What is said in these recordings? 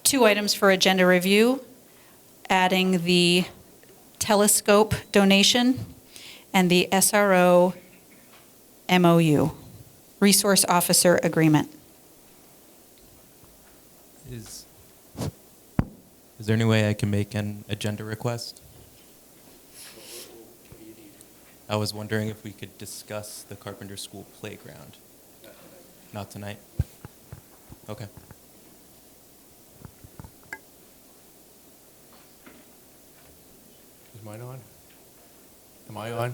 2 items for agenda review, adding the telescope donation and the SRO MOU, Resource Officer Agreement. Is there any way I can make an agenda request? I was wondering if we could discuss the Carpenter School playground. Not tonight? Okay. Is mine on? Am I on?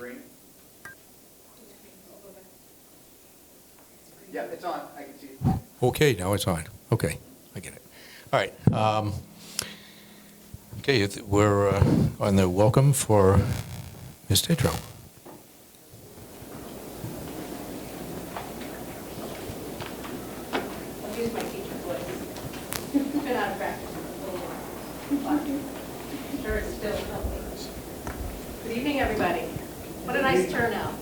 Yeah, it's on. I can see it. Okay, now it's on. Okay, I get it. All right. Okay, we're on the welcome for Ms. Tetro. I'll use my teacher voice. Been out of practice for a little while. I'm sure it's still healthy. Good evening, everybody. What a nice turnout.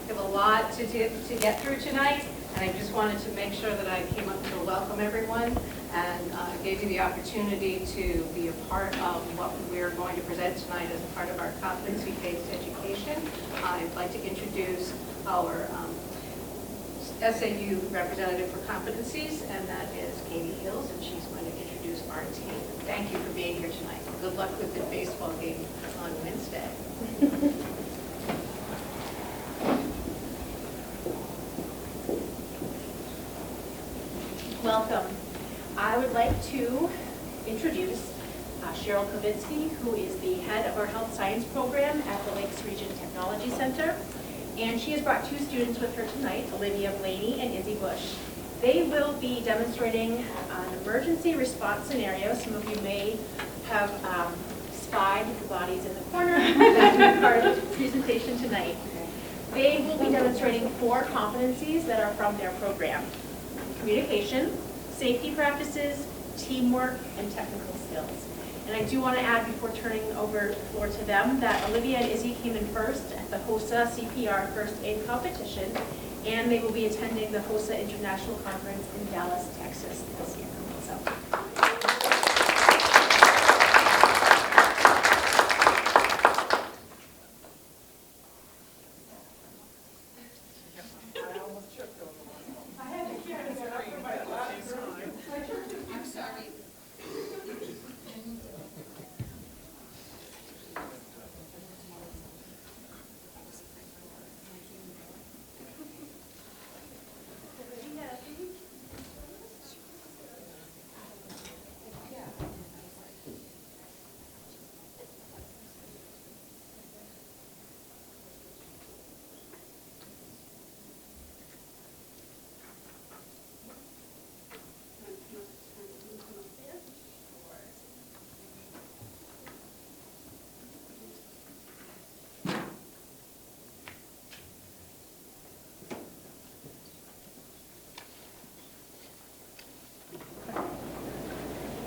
We have a lot to get through tonight, and I just wanted to make sure that I came up to welcome everyone and gave you the opportunity to be a part of what we're going to present tonight as part of our competency-based education. I'd like to introduce our SAU representative for competencies, and that is Katie Hills, and she's going to introduce our team. Thank you for being here tonight. Good luck with the baseball game on Wednesday. Welcome. I would like to introduce Cheryl Kovitsky, who is the head of our health science program at the Lakes Region Technology Center. And she has brought 2 students with her tonight, Olivia Blaney and Izzy Bush. They will be demonstrating an emergency response scenario. Some of you may have spied the bodies in the corner as part of the presentation tonight. They will be demonstrating 4 competencies that are from their program: communication, safety practices, teamwork, and technical skills. And I do want to add, before turning over the floor to them, that Olivia and Izzy came in first at the HOSA CPR First Aid Competition, and they will be attending the HOSA International Conference in Dallas, Texas this year. So.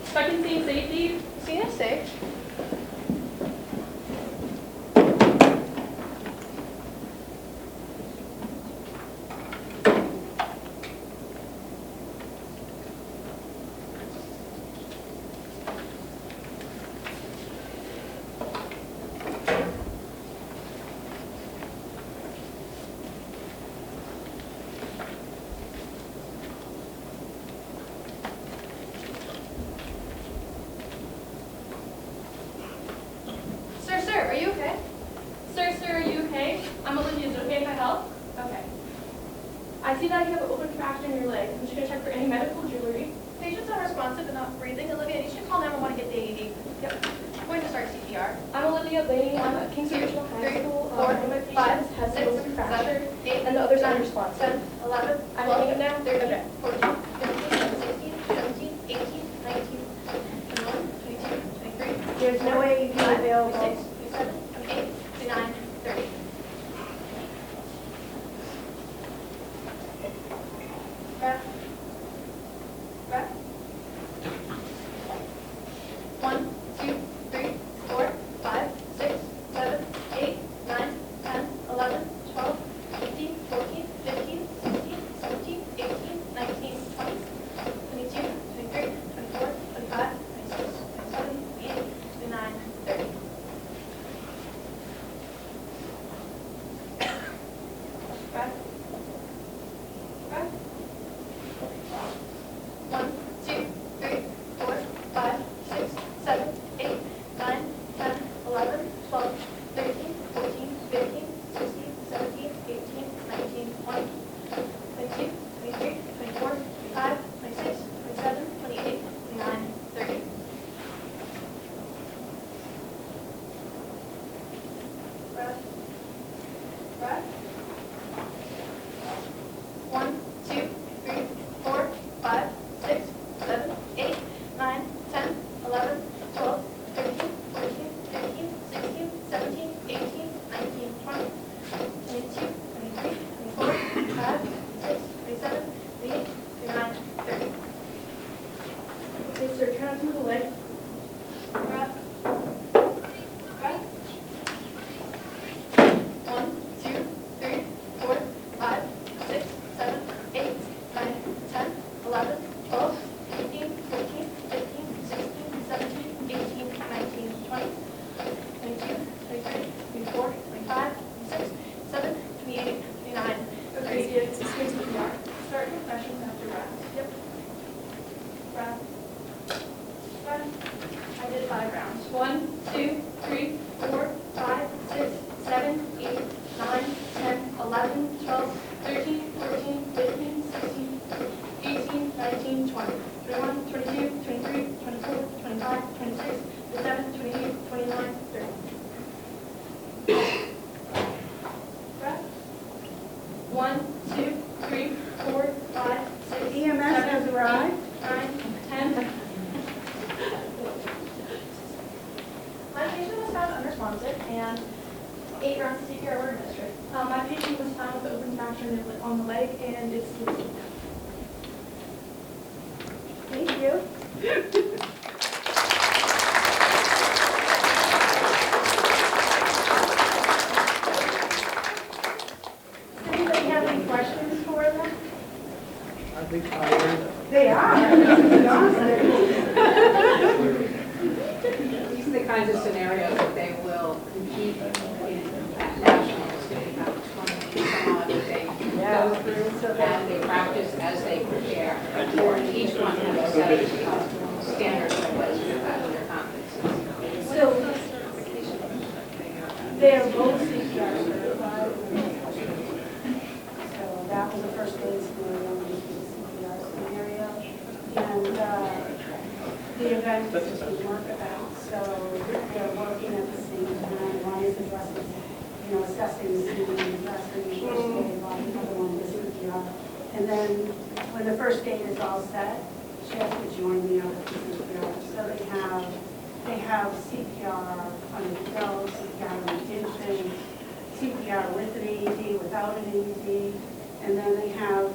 Expectancy and safety, seen as safe. Sir, are you okay? Sir, are you okay? I'm Olivia. Is it okay if I help? Okay. I see that you have an open fracture in your leg. I'm just going to check for any medical jewelry. Patient's unresponsive and not breathing. Olivia, you should call 911 to get the AED. Yep. I'm going to start CPR. I'm Olivia Blaney. I'm at Kingston Regional High School. One of my patients has an open fracture, and the other's unresponsive. 11, I'm getting it now. 13, 14, 15, 16, 17, 18, 19, 21, 22, 23. There's no way you can avail 26, 27, 28, 29, 30. Breath. Breath. 1, 2, 3, 4, 5, 6, 7, 8, 9, 10, 11, 12, 13, 14, 15, 16, 17, 18, 19, 20, 22, 23, 24, 25, down to the leg. Breath. Breath. 1, 2, 3, 4, 5, 6, 7, 8, 9, 10, 11, 12, 13, 14, 15, 16, 17, 18, 19, 20, 22, 23, 24, 25, 26, 27, 28, 29. Okay, so it's excuse me, start your sessions after breath. Yep. Breath. Breath. I did 5 rounds. 1, 2, 3, 4, 5, 6, 7, 8, 9, 10, 11, 12, 13, 14, 15, 16, 18, 19, 20, 21, 22, 23, 24, 25, 26, 27, 28, 29, 30. Breath. 1, 2, 3, 4, 5, 6, EMS has arrived. 9, 10. My patient was found unresponsive and 8 rounds of CPR were administered. My patient was found with open fracture on the leg and it's sleeping. Thank you. Anybody have any questions for them? Are they tired? They are. These are the kinds of scenarios that they will compete in at nationals. They have 20 some odd that they go through, and they practice as they prepare for it. Each one has a set of standards that goes with that with their competencies. So they're both CPR certified. So that was the first aid scenario, which was a CPR scenario. And the event is just a work event, so they're working at the same time. One is addressing, assessing the scene, addressing the first aid, while the other one is CPR. And then when the first aid is all set, she has to join me up with the CPR. So they have CPR on the adult, CPR on the infant, CPR with an AED, without an AED, and then they have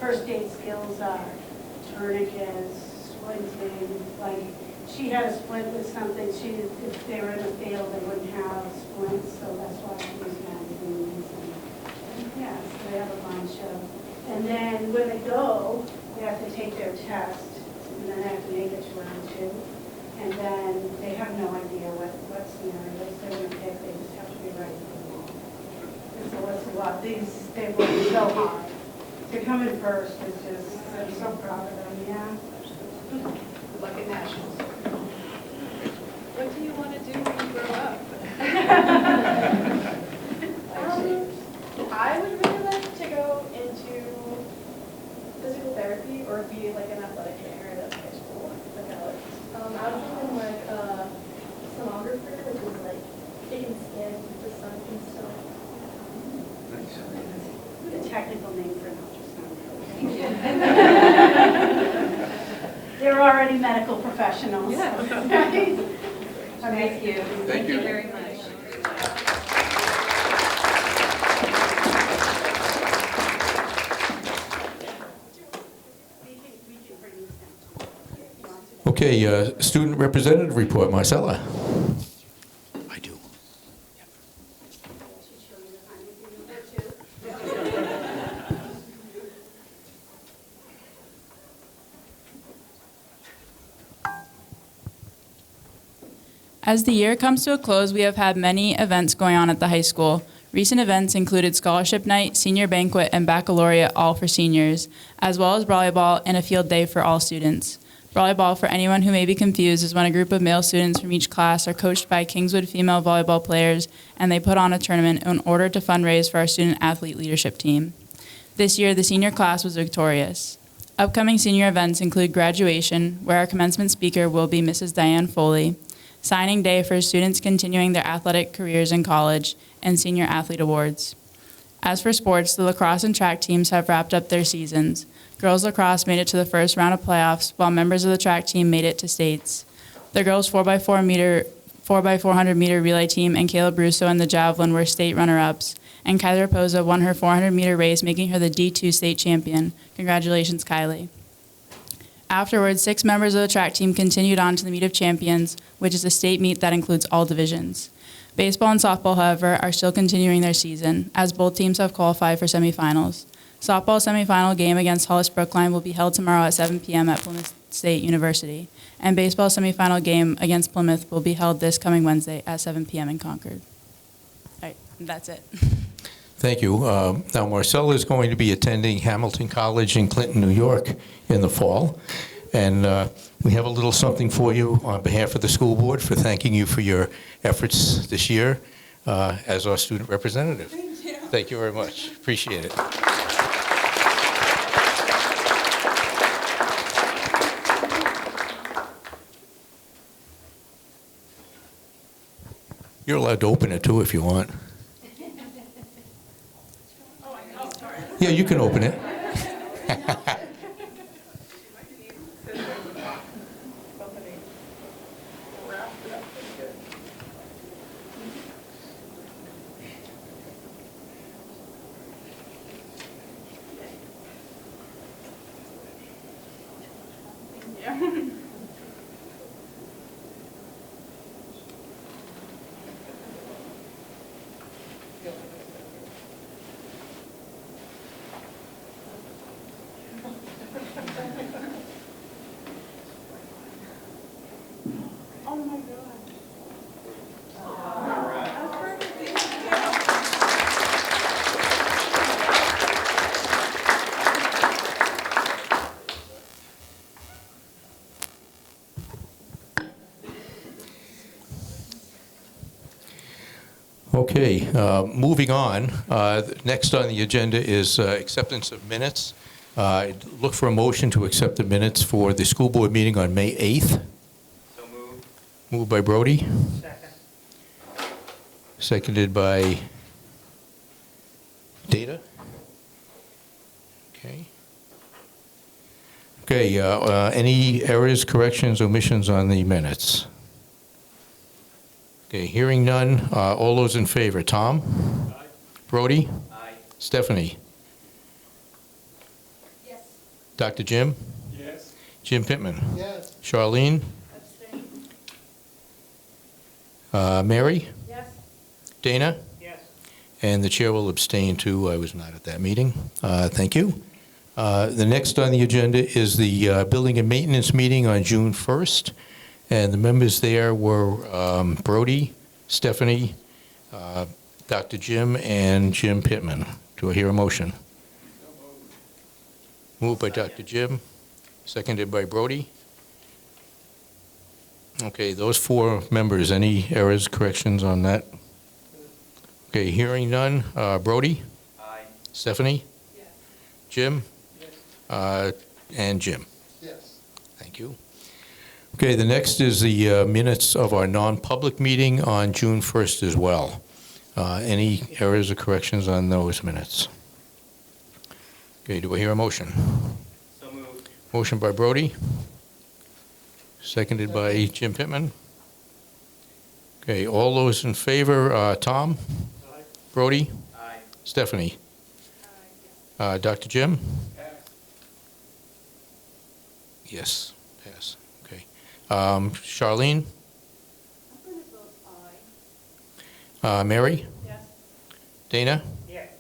first aid skills, tourniquets, splinting, like she had a splint with something, if they were in a field, they wouldn't have splints, so that's why she was magazines. And yeah, so they have a bunch of, and then when they go, they have to take their test, and then they have to make it to round 2. And then they have no idea what scenarios they're going to pick. They just have to be ready for them all. And so it's a lot. They've worked so hard. To come in first is just, I'm so proud of them, yeah. Good luck at nationals. What do you want to do when you grow up? I would really like to go into physical therapy or be like an athletic trainer at high school. I was thinking like a sonographer, which is like taking scans with the sun and stuff. The technical name for ultrasound. They're already medical professionals. Yeah. Thank you. Thank you very much. Okay, student representative report, Marcella. I do. As the year comes to a close, we have had many events going on at the high school. Recent events included Scholarship Night, Senior Banquet, and Baccalaureate, all for seniors, as well as volleyball and a field day for all students. Volleyball, for anyone who may be confused, is when a group of male students from each class are coached by Kingswood female volleyball players, and they put on a tournament in order to fundraise for our student athlete leadership team. This year, the senior class was victorious. Upcoming senior events include graduation, where our commencement speaker will be Mrs. Diane Foley, signing day for students continuing their athletic careers in college, and senior athlete awards. As for sports, the lacrosse and track teams have wrapped up their seasons. Girls lacrosse made it to the first round of playoffs, while members of the track team made it to states. The girls 4x400 meter relay team and Kayla Brusso in the javelin were state runner-ups, and Kylie Raposa won her 400 meter race, making her the D2 state champion. Congratulations, Kylie. Afterwards, 6 members of the track team continued on to the Meet of Champions, which is a state meet that includes all divisions. Baseball and softball, however, are still continuing their season, as both teams have qualified for semifinals. Softball semifinal game against Hollis Brookline will be held tomorrow at 7 p.m. at Plymouth State University, and baseball semifinal game against Plymouth will be held this coming Wednesday at 7 p.m. in Concord. All right, that's it. Thank you. Now, Marcella is going to be attending Hamilton College in Clinton, New York in the fall. And we have a little something for you on behalf of the school board for thanking you for your efforts this year as our student representative. Thank you. Thank you very much. Appreciate it. You're allowed to open it too if you want. Yeah, you can open it. Okay, moving on. Next on the agenda is acceptance of minutes. Look for a motion to accept the minutes for the school board meeting on May 8th. So moved. Moved by Brody. Second. Seconded by Data. Okay. Okay, any errors, corrections, omissions on the minutes? Okay, hearing none. All those in favor? Tom? Aye. Brody? Aye. Stephanie? Yes. Dr. Jim? Yes. Jim Pittman? Yes. Charlene? Mary? Yes. Dana? Yes. And the chair will abstain too. I was not at that meeting. Thank you. The next on the agenda is the building and maintenance meeting on June 1st. And the members there were Brody, Stephanie, Dr. Jim, and Jim Pittman. Do I hear a motion? Moved by Dr. Jim, seconded by Brody. Okay, those 4 members, any errors, corrections on that? Okay, hearing none. Brody? Aye. Stephanie? Yes. Jim? Yes. And Jim. Yes. Thank you. Okay, the next is the minutes of our non-public meeting on June 1st as well. Any errors or corrections on those minutes? Okay, do I hear a motion? So moved. Motion by Brody, seconded by Jim Pittman. Okay, all those in favor, Tom? Aye. Brody? Aye. Stephanie? Dr. Jim? Yes, pass. Okay. Charlene? I'm going to vote aye. Mary? Yes. Dana? Yes.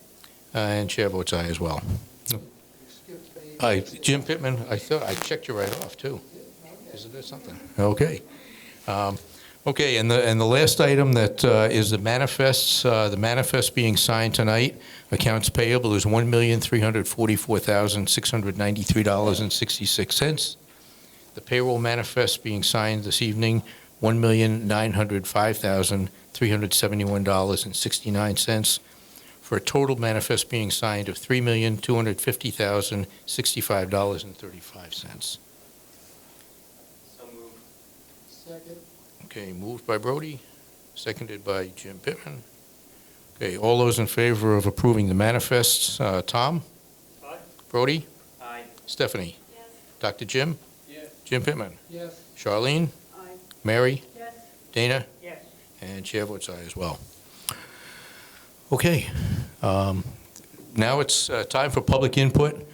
And chair votes aye as well. Jim Pittman, I thought I checked you right off too. Isn't there something? Okay. Okay, and the last item that is the manifests. The manifest being signed tonight. Accounts payable is $1,344,693.66. The payroll manifest being signed this evening, $1,905,371.69, for a total manifest being signed of $3,250,065.35. So moved. Second. Okay, moved by Brody, seconded by Jim Pittman. Okay, all those in favor of approving the manifests, Tom? Aye. Brody? Aye. Stephanie? Yes. Dr. Jim? Yes. Jim Pittman? Yes. Charlene? Aye. Mary? Yes. Dana? Yes. And chair votes aye as well. Okay, now it's time for public input.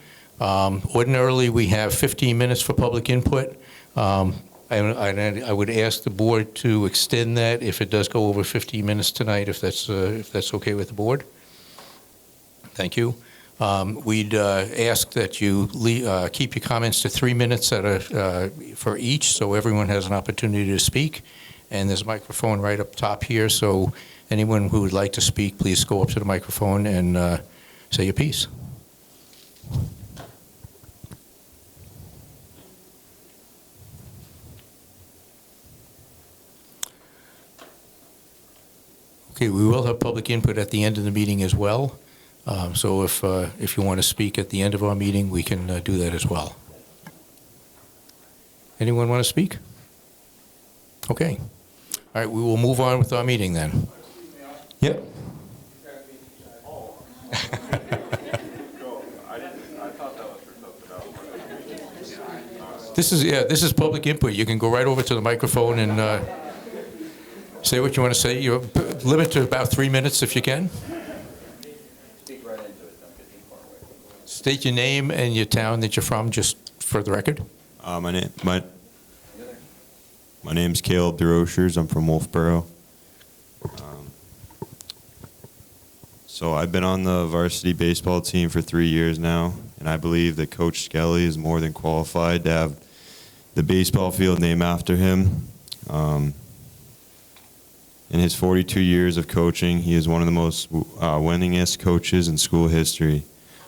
Ordinarily, we have 15 minutes for public input. I would ask the board to extend that if it does go over 15 minutes tonight, if that's okay with the board. Thank you. We'd ask that you keep your comments to 3 minutes for each, so everyone has an opportunity to speak. And there's a microphone right up top here, so anyone who would like to speak, please go up to the microphone and say your piece. Okay, we will have public input at the end of the meeting as well. So if you want to speak at the end of our meeting, we can do that as well. Anyone want to speak? Okay. All right, we will move on with our meeting then. Yep. This is public input. You can go right over to the microphone and say what you want to say. You're limited to about 3 minutes if you can. State your name and your town that you're from, just for the record. My name's Caleb DeRochers. I'm from Wolfeboro. So I've been on the varsity baseball team for 3 years now, and I believe that Coach Skelly is more than qualified to have the baseball field named after him. In his 42 years of coaching, he is one of the most winningest coaches in school history.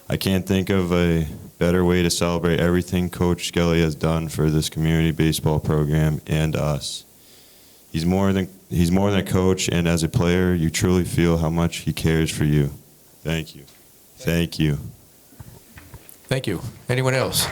I can't think of a better way to celebrate everything Coach Skelly has done for this community baseball program and us. He's more than a coach, and as a player, you truly feel how much he cares for you. Thank you. Thank you. Thank you. Anyone else?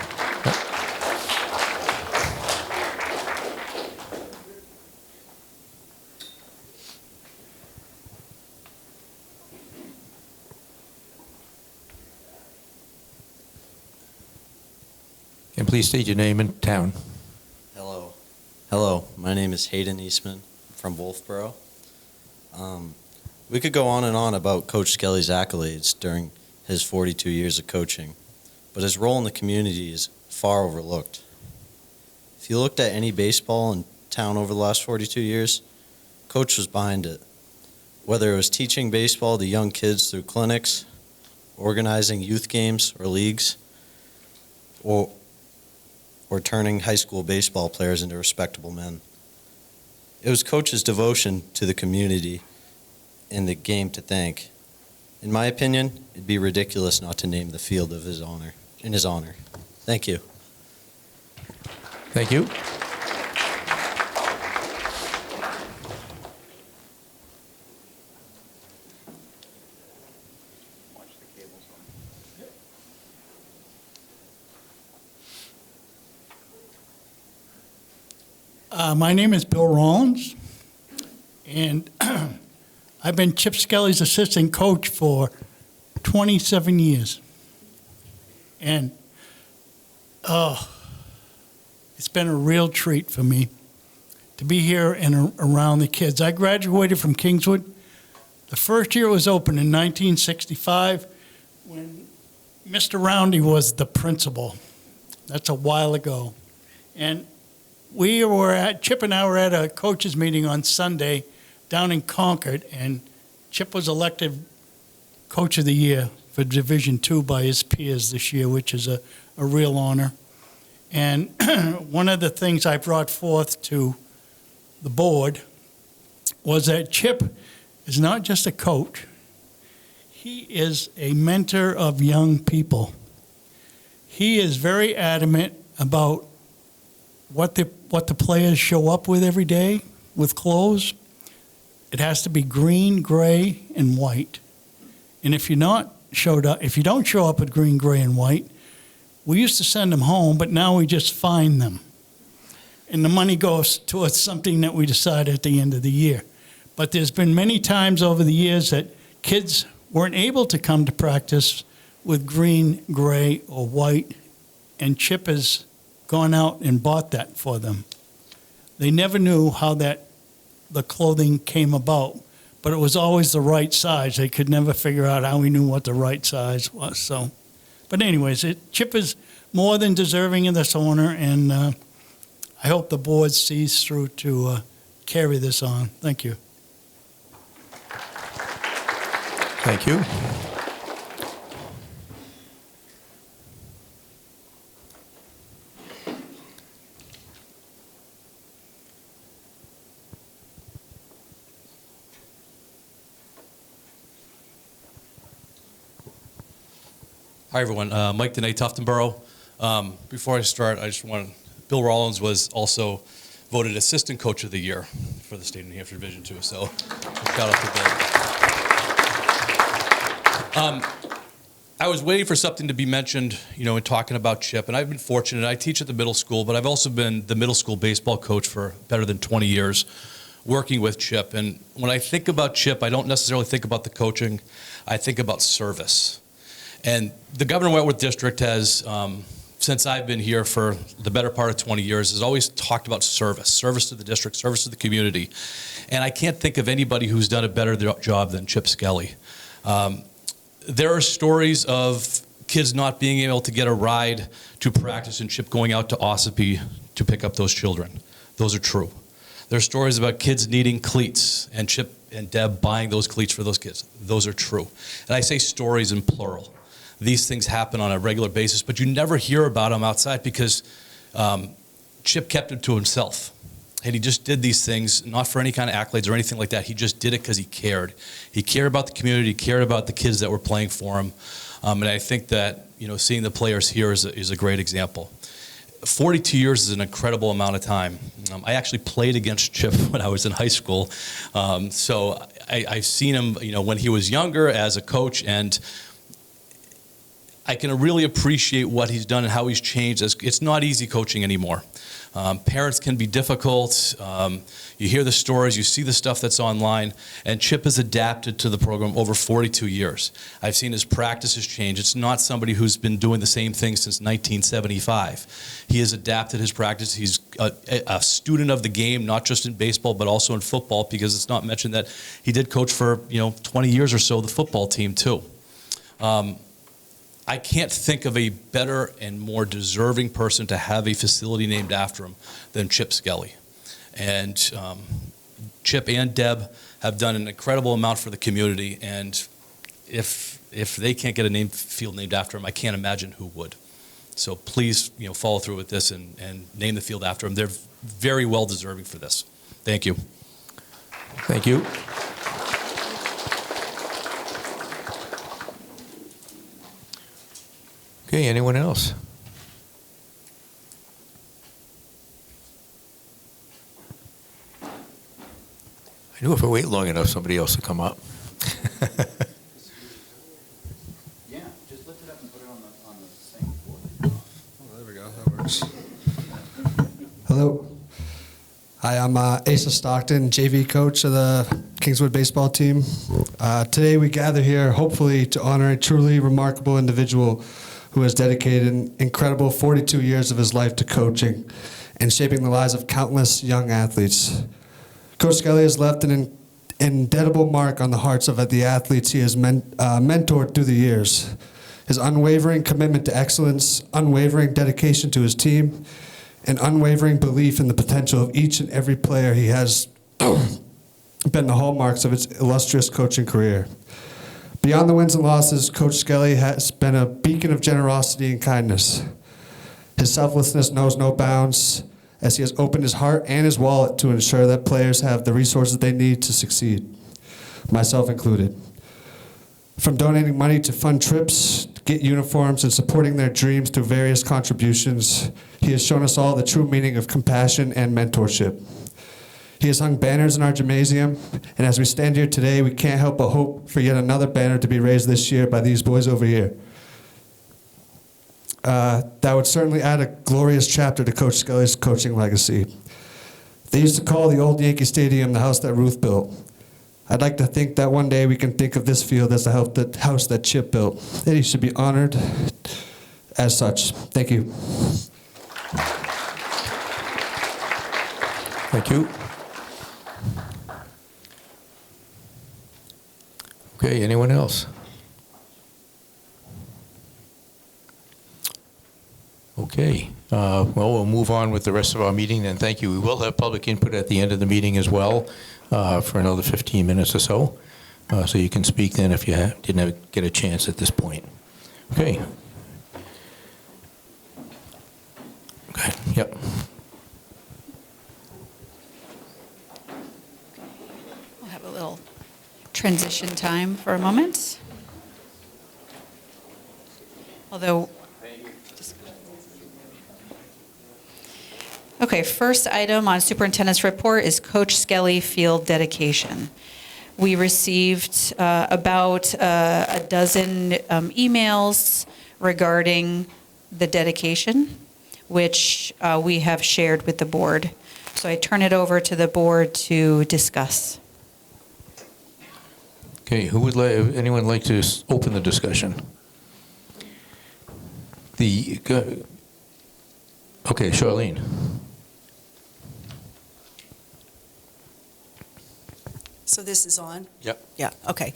And please state your name and town. Hello, my name is Hayden Eastman from Wolfeboro. We could go on and on about Coach Skelly's accolades during his 42 years of coaching, but his role in the community is far overlooked. If you looked at any baseball in town over the last 42 years, Coach was behind it. Whether it was teaching baseball to young kids through clinics, organizing youth games or leagues, or turning high school baseball players into respectable men. It was Coach's devotion to the community and the game to thank. In my opinion, it'd be ridiculous not to name the field in his honor. Thank you. Thank you. My name is Bill Rollins, and I've been Chip Skelly's assistant coach for 27 years. And it's been a real treat for me to be here and around the kids. I graduated from Kingswood. The first year it was open in 1965 when Mr. Roundy was the principal. That's a while ago. And Chip and I were at a coaches meeting on Sunday down in Concord, and Chip was elected Coach of the Year for Division II by his peers this year, which is a real honor. And one of the things I brought forth to the board was that Chip is not just a coach. He is a mentor of young people. He is very adamant about what the players show up with every day with clothes. It has to be green, gray, and white. And if you don't show up with green, gray, and white, we used to send them home, but now we just fine them. And the money goes towards something that we decide at the end of the year. But there's been many times over the years that kids weren't able to come to practice with green, gray, or white, and Chip has gone out and bought that for them. They never knew how the clothing came about, but it was always the right size. They could never figure out how we knew what the right size was. So, but anyways, Chip is more than deserving of this honor, and I hope the board sees through to carry this on. Thank you. Thank you. Hi, everyone. Mike Dene, Tuftonboro. Before I start, I just want to, Bill Rollins was also voted Assistant Coach of the Year for the state of New Hampshire Division II, so shout out to Bill. I was waiting for something to be mentioned, you know, in talking about Chip, and I've been fortunate. I teach at the middle school, but I've also been the middle school baseball coach for better than 20 years, working with Chip. And when I think about Chip, I don't necessarily think about the coaching. I think about service. And the Governor Wentworth District has, since I've been here for the better part of 20 years, has always talked about service to the district, service to the community. And I can't think of anybody who's done a better job than Chip Skelly. There are stories of kids not being able to get a ride to practice and Chip going out to Ossipee to pick up those children. Those are true. There are stories about kids needing cleats and Chip and Deb buying those cleats for those kids. Those are true. And I say stories in plural. These things happen on a regular basis, but you never hear about them outside because Chip kept it to himself. And he just did these things, not for any kind of accolades or anything like that. He just did it because he cared. He cared about the community. He cared about the kids that were playing for him. And I think that, you know, seeing the players here is a great example. 42 years is an incredible amount of time. I actually played against Chip when I was in high school. So I've seen him, you know, when he was younger as a coach, and I can really appreciate what he's done and how he's changed. It's not easy coaching anymore. Parents can be difficult. You hear the stories, you see the stuff that's online, and Chip has adapted to the program over 42 years. I've seen his practices change. It's not somebody who's been doing the same thing since 1975. He has adapted his practice. He's a student of the game, not just in baseball, but also in football, because it's not mentioned that he did coach for, you know, 20 years or so, the football team too. I can't think of a better and more deserving person to have a facility named after him than Chip Skelly. And Chip and Deb have done an incredible amount for the community, and if they can't get a field named after him, I can't imagine who would. So please, you know, follow through with this and name the field after him. They're very well deserving for this. Thank you. Thank you. Okay, anyone else? I knew if I wait long enough, somebody else will come up. Yeah, just lift it up and put it on the same board. Oh, there we go. That works. Hello. Hi, I'm Asa Stockton, JV coach of the Kingswood baseball team. Today we gather here hopefully to honor a truly remarkable individual who has dedicated an incredible 42 years of his life to coaching and shaping the lives of countless young athletes. Coach Skelly has left an indelible mark on the hearts of the athletes he has mentored through the years. His unwavering commitment to excellence, unwavering dedication to his team, and unwavering belief in the potential of each and every player he has been the hallmarks of his illustrious coaching career. Beyond the wins and losses, Coach Skelly has been a beacon of generosity and kindness. His selflessness knows no bounds, as he has opened his heart and his wallet to ensure that players have the resources they need to succeed, myself included. From donating money to fund trips, get uniforms, and supporting their dreams through various contributions, he has shown us all the true meaning of compassion and mentorship. He has hung banners in our gymnasium, and as we stand here today, we can't help but hope for yet another banner to be raised this year by these boys over here. That would certainly add a glorious chapter to Coach Skelly's coaching legacy. They used to call the old Yankee Stadium the house that Ruth built. I'd like to think that one day we can think of this field as the house that Chip built, and he should be honored as such. Thank you. Thank you. Okay, anyone else? Okay. Well, we'll move on with the rest of our meeting then. Thank you. We will have public input at the end of the meeting as well for another 15 minutes or so. So you can speak then if you didn't get a chance at this point. Okay. Okay. Yep. We'll have a little transition time for a moment. Although, okay, first item on superintendent's report is Coach Skelly field dedication. We received about a dozen emails regarding the dedication, which we have shared with the board. So I turn it over to the board to discuss. Okay. Who would anyone like to open the discussion? Okay, Charlene. So this is on? Yep. Yeah, okay.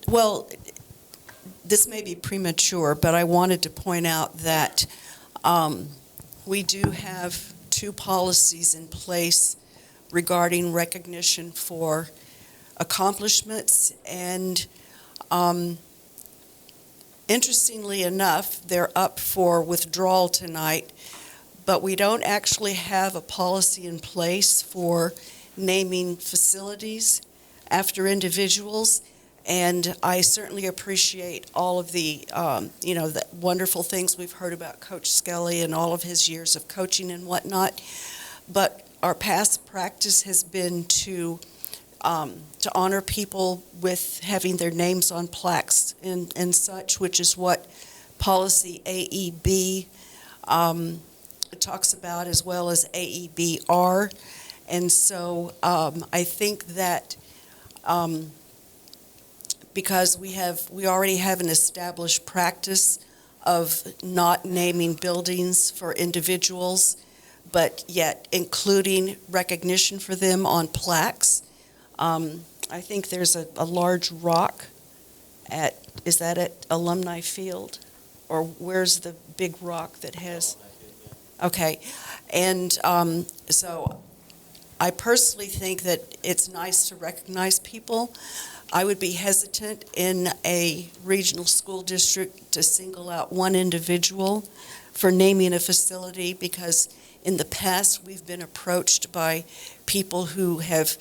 Well, this may be premature, but I wanted to point out that we do have 2 policies in place regarding recognition for accomplishments, and interestingly enough, they're up for withdrawal tonight, but we don't actually have a policy in place for naming facilities after individuals. And I certainly appreciate all of the, the wonderful things we've heard about Coach Skelly and all of his years of coaching and whatnot. But our past practice has been to honor people with having their names on plaques and such, which is what policy AEB talks about, as well as AEBR. And so I think that because we already have an established practice of not naming buildings for individuals, but yet including recognition for them on plaques. I think there's a large rock is that at Alumni Field? Or where's the big rock that has? Okay. And so I personally think that it's nice to recognize people. I would be hesitant in a regional school district to single out one individual for naming a facility, because in the past we've been approached by people who have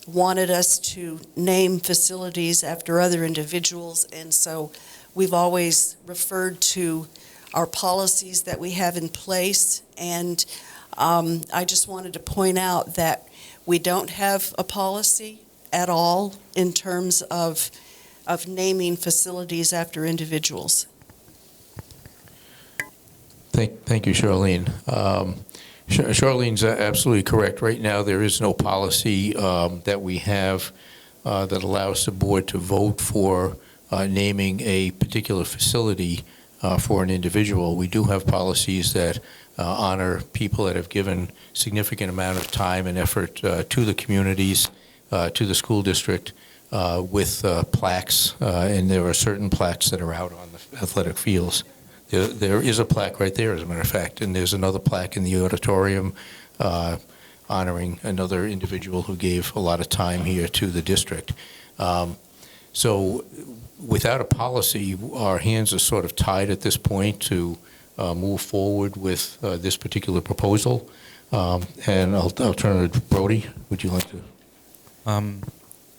wanted us to name facilities after other individuals, and so we've always referred to our policies that we have in place. And I just wanted to point out that we don't have a policy at all in terms of naming facilities after individuals. Thank you, Charlene. Charlene's absolutely correct. Right now, there is no policy that we have that allows the board to vote for naming a particular facility for an individual. We do have policies that honor people that have given significant amount of time and effort to the communities, to the school district, with plaques, and there are certain plaques that are out on the athletic fields. There is a plaque right there, as a matter of fact, and there's another plaque in the auditorium honoring another individual who gave a lot of time here to the district. So without a policy, our hands are sort of tied at this point to move forward with this particular proposal. And I'll turn it to Brody. Would you like to?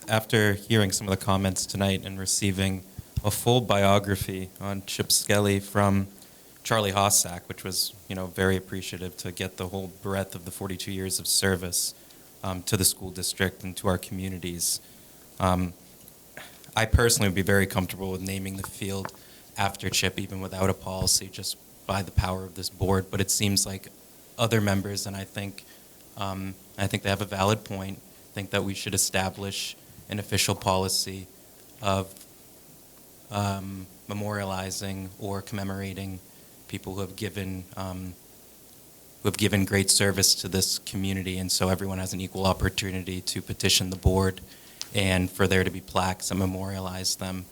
After hearing some of the comments tonight and receiving a full biography on Chip Skelly from Charlie Hossack, which was, very appreciative to get the whole breadth of the 42 years of service to the school district and to our communities. I personally would be very comfortable with naming the field after Chip, even without a policy, just by the power of this board. But it seems like other members, and I think they have a valid point, think that we should establish an official policy of memorializing or commemorating people who have given great service to this community, and so everyone has an equal opportunity to petition the board and for there to be plaques and memorialize them.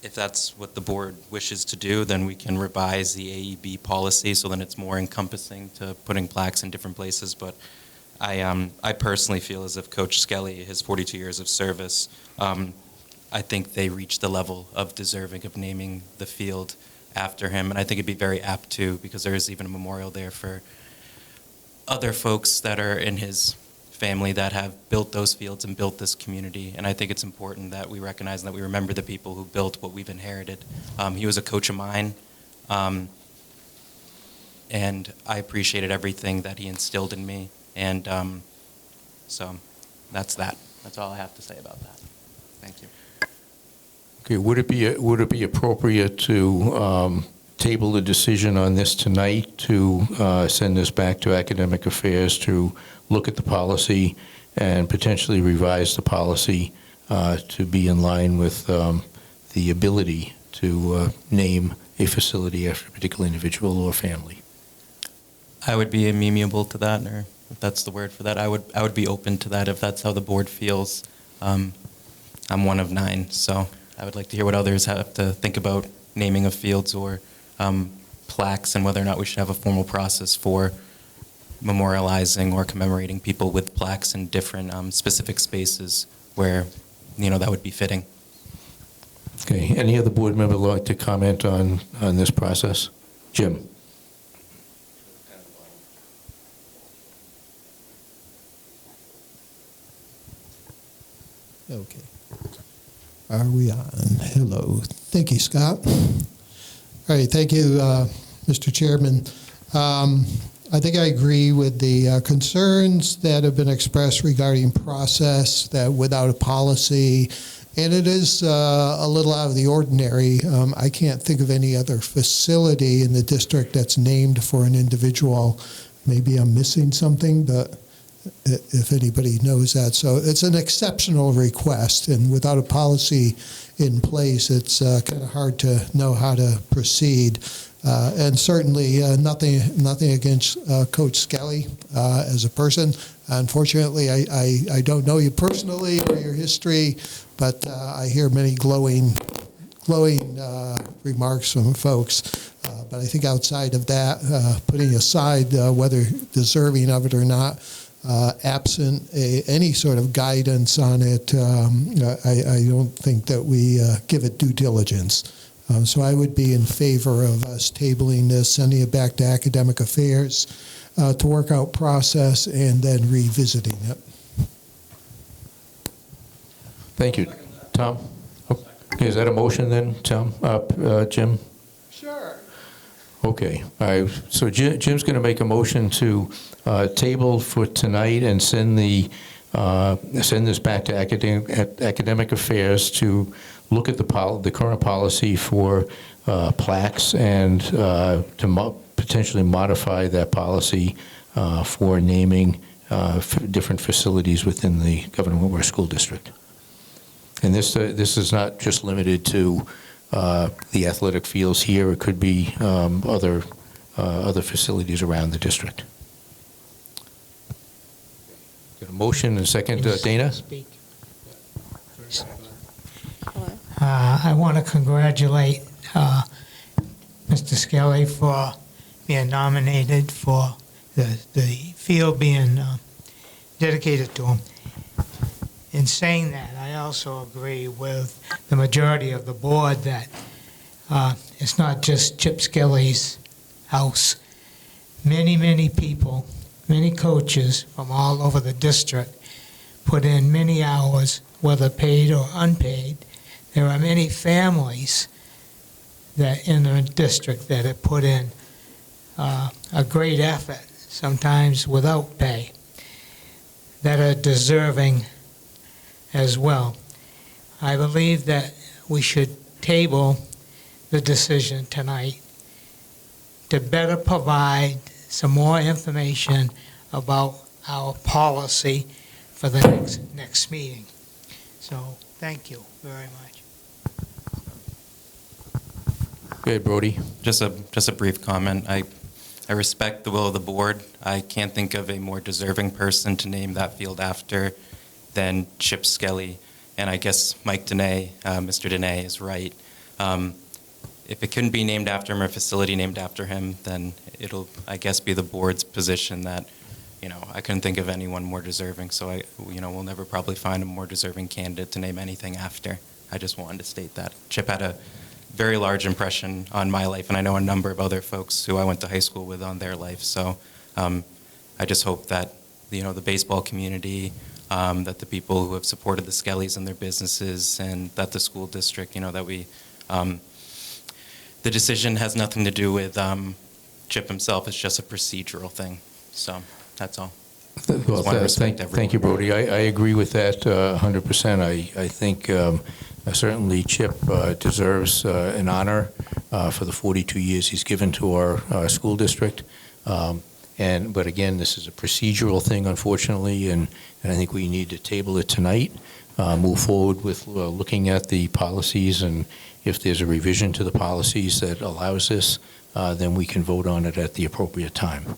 if that's what the board wishes to do, then we can revise the AEB policy so then it's more encompassing to putting plaques in different places. But I personally feel as if Coach Skelly, his 42 years of service, I think they reached the level of deserving of naming the field after him. And I think it'd be very apt too, because there is even a memorial there for other folks that are in his family that have built those fields and built this community. And I think it's important that we recognize and that we remember the people who built what we've inherited. He was a coach of mine, and I appreciated everything that he instilled in me. And so that's that. That's all I have to say about that. Thank you. Okay, would it be appropriate to table the decision on this tonight, to send this back to Academic Affairs to look at the policy and potentially revise the policy to be in line with the ability to name a facility after a particular individual or family? I would be amenable to that, or if that's the word for that. I would be open to that if that's how the board feels. I'm one of 9, so I would like to hear what others have to think about naming of fields or plaques, and whether or not we should have a formal process for memorializing or commemorating people with plaques in different specific spaces where, that would be fitting. Okay, any other board member like to comment on this process? Jim? Okay. Are we on? Hello. Thank you, Scott. All right, thank you, Mr. Chairman. I think I agree with the concerns that have been expressed regarding process, that without a policy, and it is a little out of the ordinary. I can't think of any other facility in the district that's named for an individual. Maybe I'm missing something, but if anybody knows that. So it's an exceptional request, and without a policy in place, it's kind of hard to know how to proceed. And certainly nothing against Coach Skelly as a person. Unfortunately, I don't know you personally or your history, but I hear many glowing remarks from folks. But I think outside of that, putting aside whether deserving of it or not, absent any sort of guidance on it, I don't think that we give it due diligence. So I would be in favor of us tabling this, sending it back to Academic Affairs to work out process, and then revisiting it. Thank you. Tom? Okay, is that a motion then, Tom? Jim? Sure. Okay. All right. So Jim's going to make a motion to table for tonight and send this back to Academic Affairs to look at the current policy for plaques and to potentially modify that policy for naming different facilities within the Governor Wentworth School District. And this is not just limited to the athletic fields here. It could be other facilities around the district. Got a motion and a second, Dana? Speak. I want to congratulate Mr. Skelly for being nominated for the field being dedicated to him. In saying that, I also agree with the majority of the board that it's not just Chip Skelly's house. Many people, many coaches from all over the district put in many hours, whether paid or unpaid. There are many families that in the district that have put in a great effort, sometimes without pay, that are deserving as well. I believe that we should table the decision tonight to better provide some more information about our policy for the next meeting. So thank you very much. Go ahead, Brody. Just a brief comment. I respect the will of the board. I can't think of a more deserving person to name that field after than Chip Skelly. And I guess Mike Dene, Mr. Dene is right. If it couldn't be named after him or a facility named after him, then it'll, I guess, be the board's position that, I couldn't think of anyone more deserving. So we'll never probably find a more deserving candidate to name anything after. I just wanted to state that. Chip had a very large impression on my life, and I know a number of other folks who I went to high school with on their life. So I just hope that, the baseball community, that the people who have supported the Skellies and their businesses, and that the school district, that we, the decision has nothing to do with Chip himself. It's just a procedural thing. So that's all. Well, thank you, Brody. I agree with that 100%. I think certainly Chip deserves an honor for the 42 years he's given to our school district. But again, this is a procedural thing, unfortunately, and I think we need to table it tonight, move forward with looking at the policies, and if there's a revision to the policies that allows this, then we can vote on it at the appropriate time.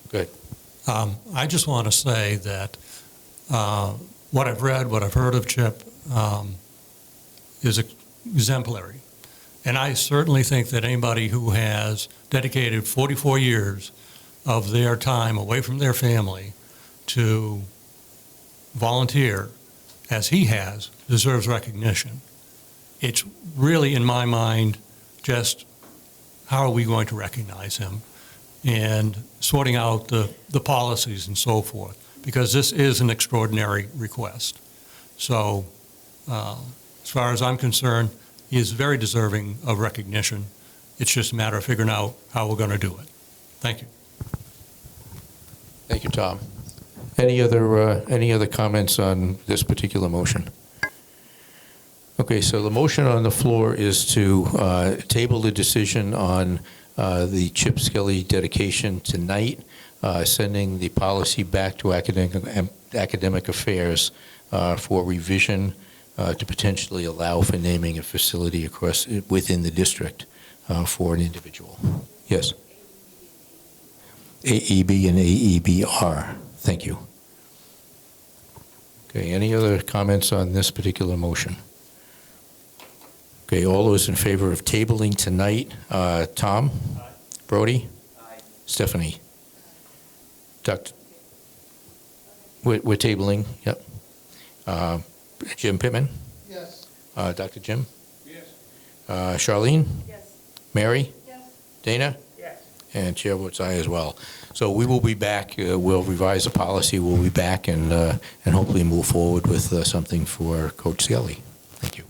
Good. I just want to say that what I've read, what I've heard of Chip is exemplary. And I certainly think that anybody who has dedicated 44 years of their time away from their family to volunteer, as he has, deserves recognition. It's really, in my mind, just how are we going to recognize him? And sorting out the policies and so forth, because this is an extraordinary request. So as far as I'm concerned, he is very deserving of recognition. It's just a matter of figuring out how we're going to do it. Thank you. Thank you, Tom. Any other comments on this particular motion? Okay, so the motion on the floor is to table the decision on the Chip Skelly dedication tonight, sending the policy back to academic affairs for revision to potentially allow for naming a facility within the district for an individual. Yes. AEB and AEBR. Thank you. Okay, any other comments on this particular motion? Okay, all those in favor of tabling tonight, Tom? Aye. Brody? Aye. Stephanie? Dr. We're tabling, yep. Jim Pittman? Yes. Dr. Jim? Yes. Charlene? Yes. Mary? Yes. Dana? Yes. And Chair votes aye as well. So we will be back, we'll revise the policy, we'll be back and hopefully move forward with something for Coach Skelly. Thank you.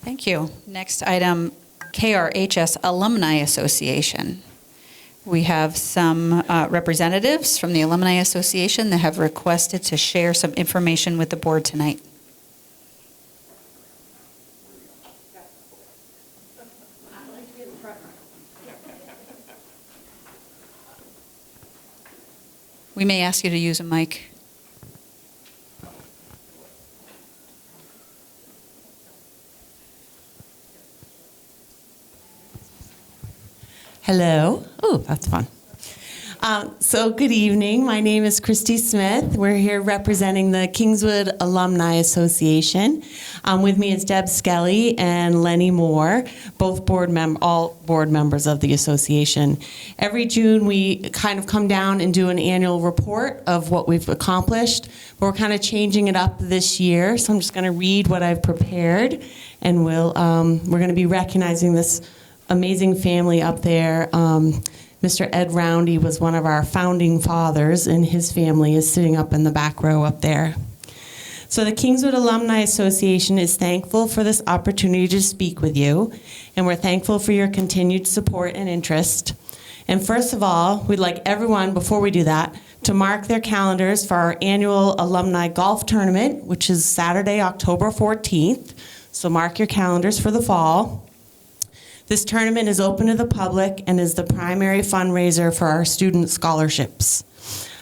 Thank you. Next item, KRHS Alumni Association. We have some representatives from the Alumni Association that have requested to share some information with the board tonight. We may ask you to use a mic. Hello. Oh, that's fun. So good evening. My name is Christy Smith. We're here representing the Kingswood Alumni Association. With me is Deb Skelly and Lenny Moore, both all board members of the association. Every June, we kind of come down and do an annual report of what we've accomplished. But we're kind of changing it up this year, so I'm just going to read what I've prepared, and we're going to be recognizing this amazing family up there. Mr. Ed Roundy was one of our founding fathers, and his family is sitting up in the back row up there. So the Kingswood Alumni Association is thankful for this opportunity to speak with you, and we're thankful for your continued support and interest. And first of all, we'd like everyone, before we do that, to mark their calendars for our annual alumni golf tournament, which is Saturday, October 14th. So mark your calendars for the fall. This tournament is open to the public and is the primary fundraiser for our student scholarships.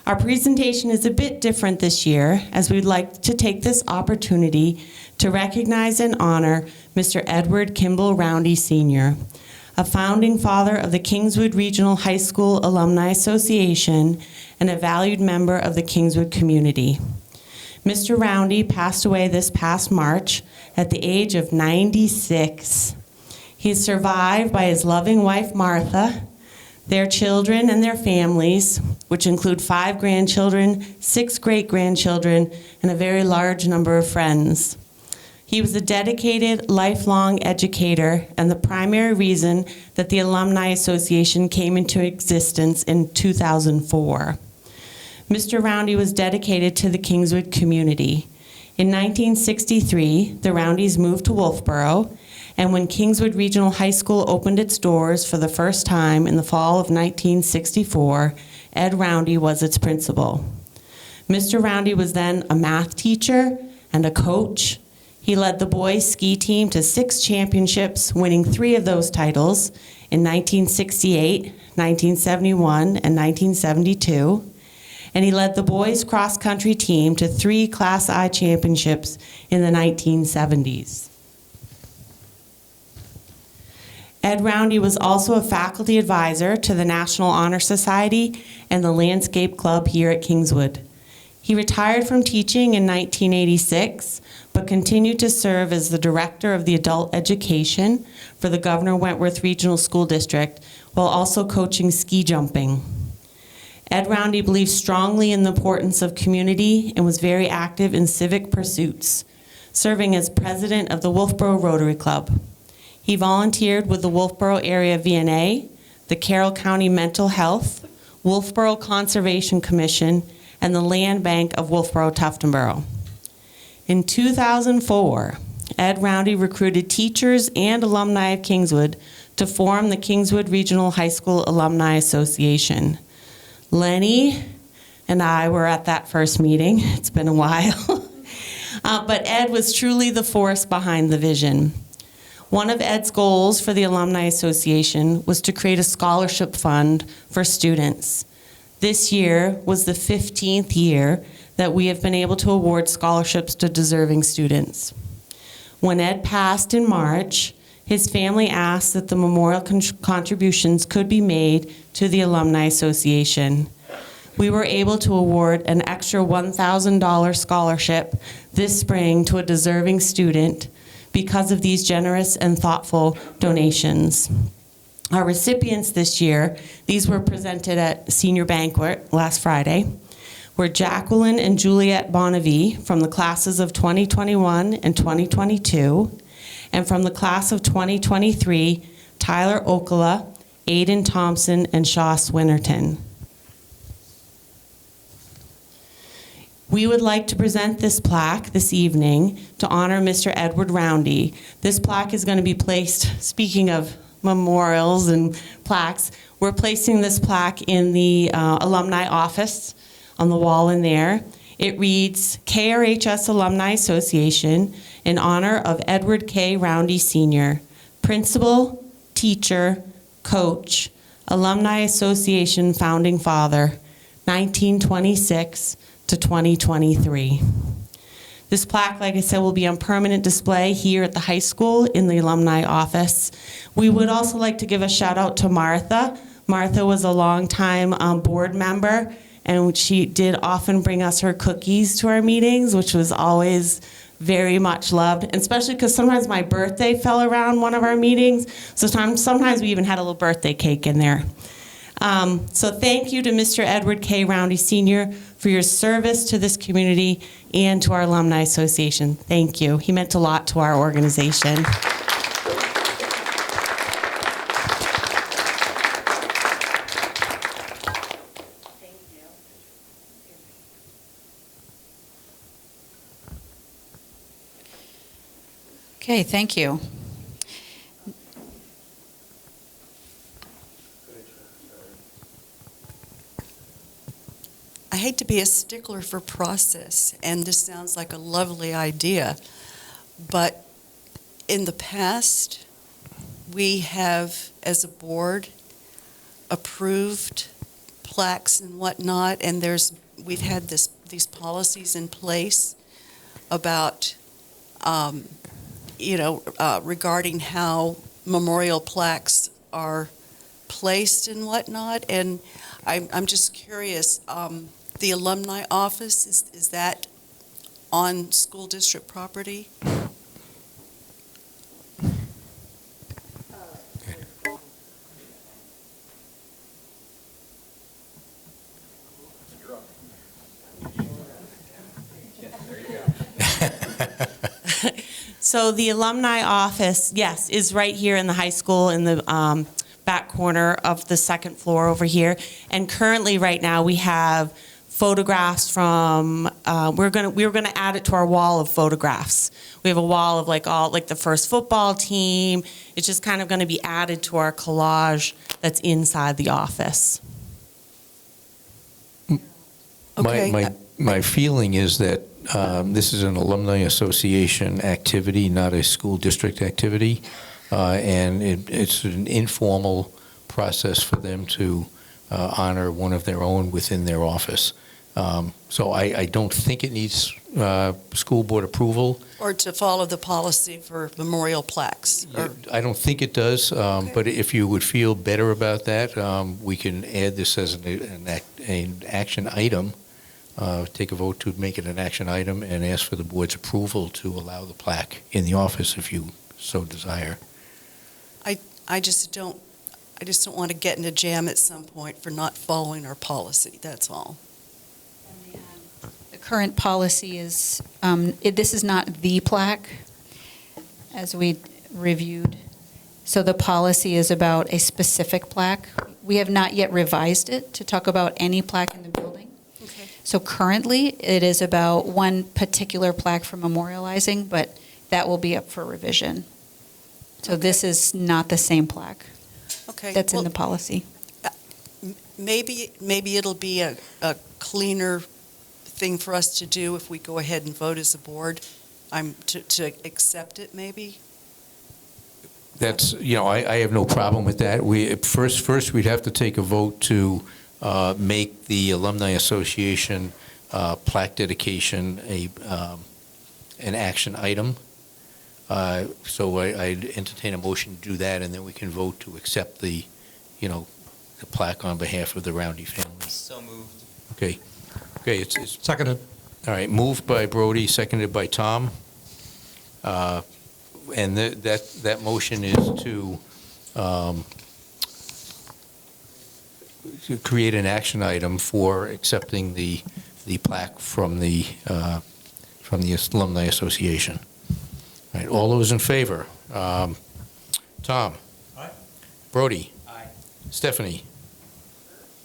Our presentation is a bit different this year, as we'd like to take this opportunity to recognize and honor Mr. Edward Kimball Roundy Sr., a founding father of the Kingswood Regional High School Alumni Association and a valued member of the Kingswood community. Mr. Roundy passed away this past March at the age of 96. He is survived by his loving wife, Martha, their children and their families, which include 5 grandchildren, 6 great-grandchildren, and a very large number of friends. He was a dedicated, lifelong educator and the primary reason that the Alumni Association came into existence in 2004. Mr. Roundy was dedicated to the Kingswood community. In 1963, the Roundys moved to Wolfeboro, and when Kingswood Regional High School opened its doors for the first time in the fall of 1964, Ed Roundy was its principal. Mr. Roundy was then a math teacher and a coach. He led the boys' ski team to 6 championships, winning 3 of those titles in 1968, 1971, and 1972. And he led the boys' cross-country team to 3 Class I championships in the 1970s. Ed Roundy was also a faculty advisor to the National Honor Society and the Landscape Club here at Kingswood. He retired from teaching in 1986, but continued to serve as the director of the adult education for the Governor Wentworth Regional School District, while also coaching ski jumping. Ed Roundy believed strongly in the importance of community and was very active in civic pursuits, serving as president of the Wolfeboro Rotary Club. He volunteered with the Wolfeboro Area VNA, the Carroll County Mental Health, Wolfeboro Conservation Commission, and the Land Bank of Wolfeboro-Tuftonboro. In 2004, Ed Roundy recruited teachers and alumni of Kingswood to form the Kingswood Regional High School Alumni Association. Lenny and I were at that first meeting. It's been a while. But Ed was truly the force behind the vision. One of Ed's goals for the Alumni Association was to create a scholarship fund for students. This year was the 15th year that we have been able to award scholarships to deserving students. When Ed passed in March, his family asked that the memorial contributions could be made to the Alumni Association. We were able to award an extra $1,000 scholarship this spring to a deserving student because of these generous and thoughtful donations. Our recipients this year, these were presented at senior banquet last Friday, were Jacqueline and Juliet Bonavie from the classes of 2021 and 2022, and from the class of 2023, Tyler Okala, Aiden Thompson, and Shaw Swinnerton. We would like to present this plaque this evening to honor Mr. Edward Roundy. This plaque is going to be placed, speaking of memorials and plaques, we're placing this plaque in the alumni office on the wall in there. It reads, KRHS Alumni Association in honor of Edward K. Roundy Sr., Principal, Teacher, Coach, Alumni Association Founding Father, 1926 to 2023. This plaque, like I said, will be on permanent display here at the high school in the alumni office. We would also like to give a shout out to Martha. Martha was a longtime board member, and she did often bring us her cookies to our meetings, which was always very much loved, and especially because sometimes my birthday fell around one of our meetings, so sometimes we even had a little birthday cake in there. So thank you to Mr. Edward K. Roundy Sr. for your service to this community and to our Alumni Association. Thank you. He meant a lot to our organization. Okay, thank you. I hate to be a stickler for process, and this sounds like a lovely idea, but in the past, we have, as a board, approved plaques and whatnot, and we've had these policies in place about, regarding how memorial plaques are placed and whatnot, and I'm just curious, the alumni office, is that on school district property? So the alumni office, yes, is right here in the high school in the back corner of the second floor over here. And currently, right now, we have photographs from. We were gonna add it to our wall of photographs. We have a wall of like the first football team. It's just kind of going to be added to our collage that's inside the office. Okay. My feeling is that this is an alumni association activity, not a school district activity, and it's an informal process for them to honor one of their own within their office. So I don't think it needs school board approval. Or to follow the policy for memorial plaques? I don't think it does, but if you would feel better about that, we can add this as an action item. Take a vote to make it an action item and ask for the board's approval to allow the plaque in the office if you so desire. I just don't want to get in a jam at some point for not following our policy, that's all. The current policy is, this is not the plaque, as we reviewed. So the policy is about a specific plaque. We have not yet revised it to talk about any plaque in the building. So currently, it is about one particular plaque for memorializing, but that will be up for revision. So this is not the same plaque that's in the policy. Maybe it'll be a cleaner thing for us to do if we go ahead and vote as a board, to accept it, maybe? That's, I have no problem with that. First we'd have to take a vote to make the Alumni Association plaque dedication an action item. So I'd entertain a motion to do that, and then we can vote to accept the plaque on behalf of the Roundy family. So moved. Okay, it's Seconded. All right, moved by Brody, seconded by Tom. And that motion is to create an action item for accepting the plaque from the Alumni Association. All right, all those in favor? Tom? Aye. Brody? Aye. Stephanie?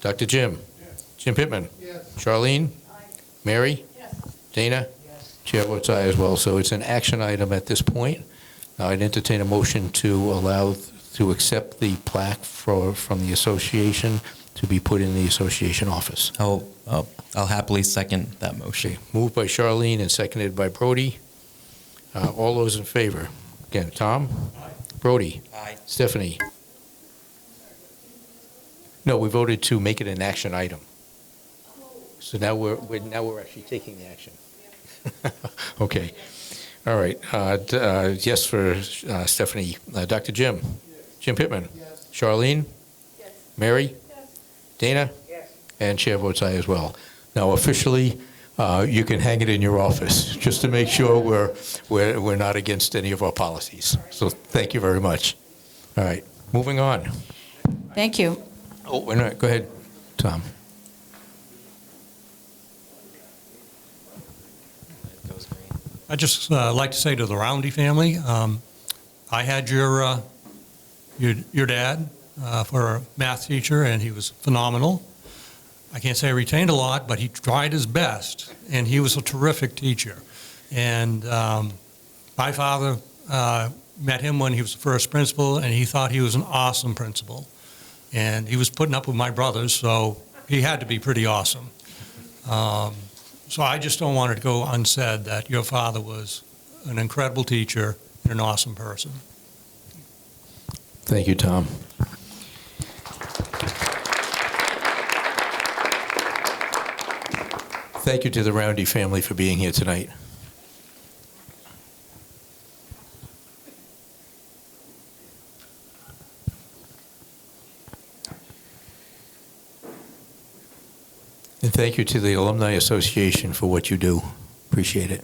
Dr. Jim? Yes. Jim Pittman? Yes. Charlene? Mary? Yes. Dana? Chair votes aye as well. So it's an action item at this point. Now I'd entertain a motion to accept the plaque from the association to be put in the association office. I'll happily second that motion. Okay. Moved by Charlene and seconded by Brody. All those in favor? Again, Tom? Aye. Brody? Aye. Stephanie? No, we voted to make it an action item. So now we're actually taking the action. Okay. All right. Yes for Stephanie. Dr. Jim? Yes. Jim Pittman? Yes. Charlene? Yes. Mary? Yes. Dana? Yes. And chair votes aye as well. Now officially, you can hang it in your office, just to make sure we're not against any of our policies. So thank you very much. All right, moving on. Thank you. Oh, we're not, go ahead, Tom. I'd just like to say to the Roundy family, I had your dad for a math teacher, and he was phenomenal. I can't say I retained a lot, but he tried his best, and he was a terrific teacher. And my father met him when he was the first principal, and he thought he was an awesome principal. And he was putting up with my brothers, so he had to be pretty awesome. So I just don't want it to go unsaid that your father was an incredible teacher and an awesome person. Thank you, Tom. Thank you to the Roundy family for being here tonight. And thank you to the Alumni Association for what you do. Appreciate it.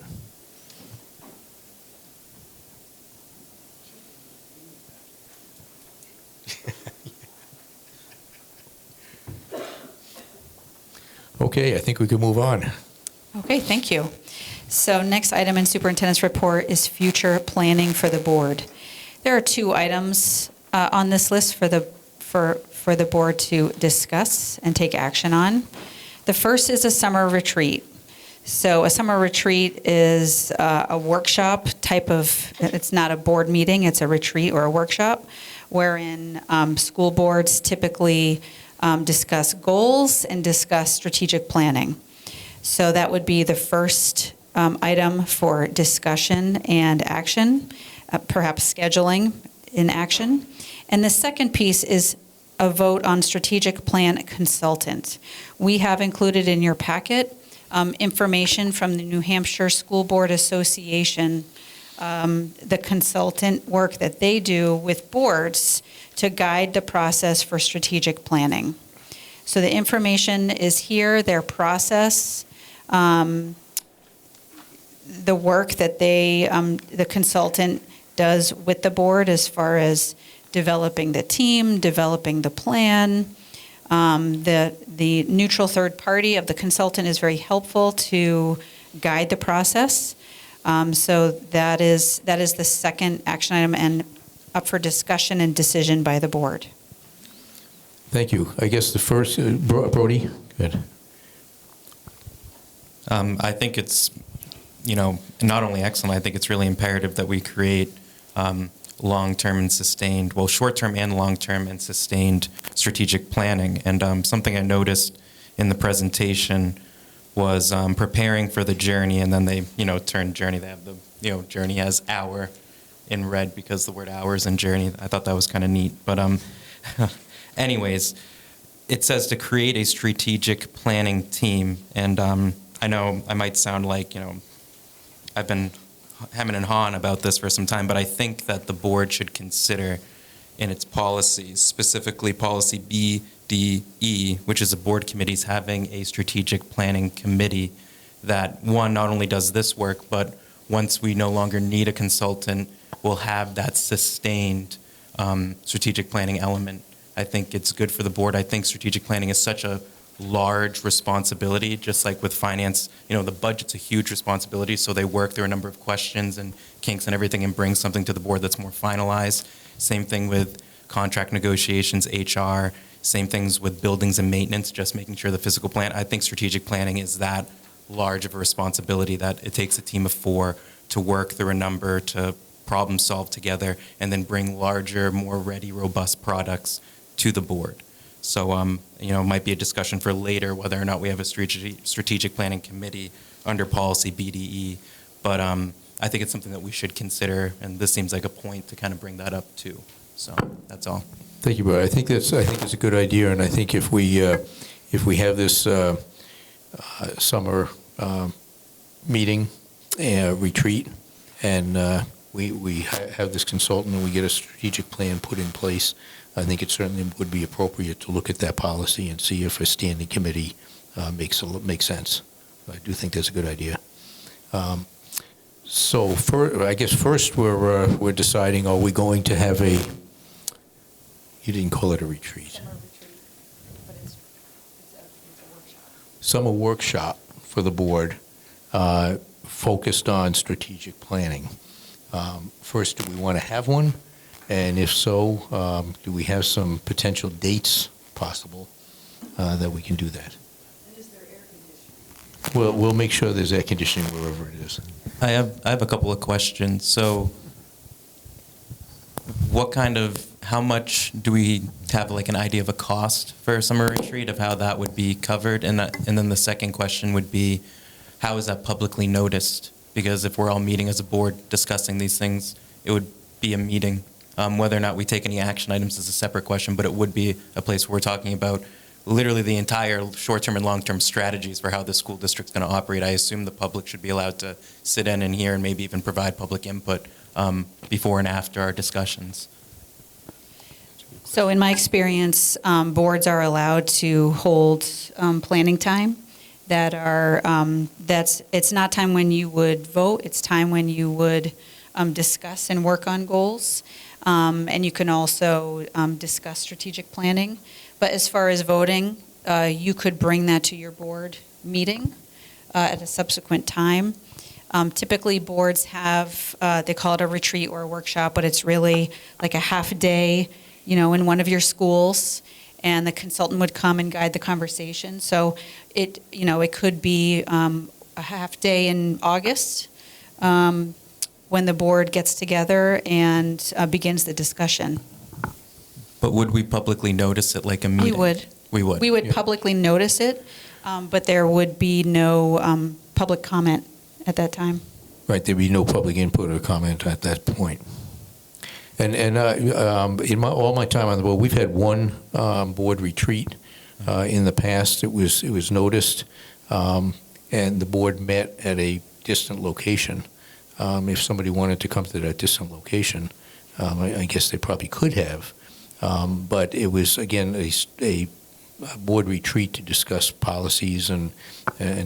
Okay, I think we can move on. Okay, thank you. So next item in superintendent's report is future planning for the board. There are 2 items on this list for the board to discuss and take action on. The first is a summer retreat. So a summer retreat is a workshop type of, it's not a board meeting, it's a retreat or a workshop wherein school boards typically discuss goals and discuss strategic planning. So that would be the first item for discussion and action, perhaps scheduling in action. And the second piece is a vote on strategic plan consultant. We have included in your packet information from the New Hampshire School Board Association, the consultant work that they do with boards to guide the process for strategic planning. So the information is here, their process, the work that the consultant does with the board as far as developing the team, developing the plan. The neutral third party of the consultant is very helpful to guide the process. So that is the second action item and up for discussion and decision by the board. Thank you. I guess the first, Brody, good. I think it's, not only excellent, I think it's really imperative that we create long-term and sustained, well, short-term and long-term and sustained strategic planning. And something I noticed in the presentation was preparing for the journey, and then they, turned journey. They have the, journey as hour in red because the word hours and journey. I thought that was kind of neat. But anyways, it says to create a strategic planning team. And I know I might sound like, I've been hemming and hawing about this for some time, but I think that the board should consider in its policies, specifically policy BDE, which is the board committees having a strategic planning committee that, one, not only does this work, but once we no longer need a consultant, we'll have that sustained strategic planning element. I think it's good for the board. I think strategic planning is such a large responsibility, just like with finance. The budget's a huge responsibility, so they work through a number of questions and kinks and everything and bring something to the board that's more finalized. Same thing with contract negotiations, HR, same things with buildings and maintenance, just making sure the physical plan. I think strategic planning is that large of a responsibility that it takes a team of 4 to work through a number, to problem solve together, and then bring larger, more ready, robust products to the board. So, it might be a discussion for later whether or not we have a strategic planning committee under policy BDE. But I think it's something that we should consider, and this seems like a point to kind of bring that up too. So that's all. Thank you, Brad. I think that's a good idea, and I think if we have this summer meeting retreat, and we have this consultant and we get a strategic plan put in place, I think it certainly would be appropriate to look at that policy and see if a standing committee makes sense. I do think that's a good idea. So I guess first we're deciding, are we going to have a, you didn't call it a retreat. Summer retreat, but it's a workshop. Summer workshop for the board focused on strategic planning. First, do we want to have one? And if so, do we have some potential dates possible that we can do that? And is there air conditioning? We'll make sure there's air conditioning wherever it is. I have a couple of questions. So how much do we have like an idea of a cost for a summer retreat, of how that would be covered? And then the second question would be, how is that publicly noticed? Because if we're all meeting as a board discussing these things, it would be a meeting. Whether or not we take any action items is a separate question, but it would be a place where we're talking about literally the entire short-term and long-term strategies for how the school district's going to operate. I assume the public should be allowed to sit in and hear and maybe even provide public input before and after our discussions. So in my experience, boards are allowed to hold planning time that are, it's not time when you would vote, it's time when you would discuss and work on goals. And you can also discuss strategic planning. But as far as voting, you could bring that to your board meeting at a subsequent time. Typically, boards have, they call it a retreat or a workshop, but it's really like a half day, in one of your schools, and the consultant would come and guide the conversation. So it could be a half day in August when the board gets together and begins the discussion. But would we publicly notice it like a meeting? We would. We would. We would publicly notice it, but there would be no public comment at that time. Right, there'd be no public input or comment at that point. And in all my time on the board, we've had one board retreat in the past. It was noticed, and the board met at a distant location. If somebody wanted to come to that distant location, I guess they probably could have. But it was, again, a board retreat to discuss policies and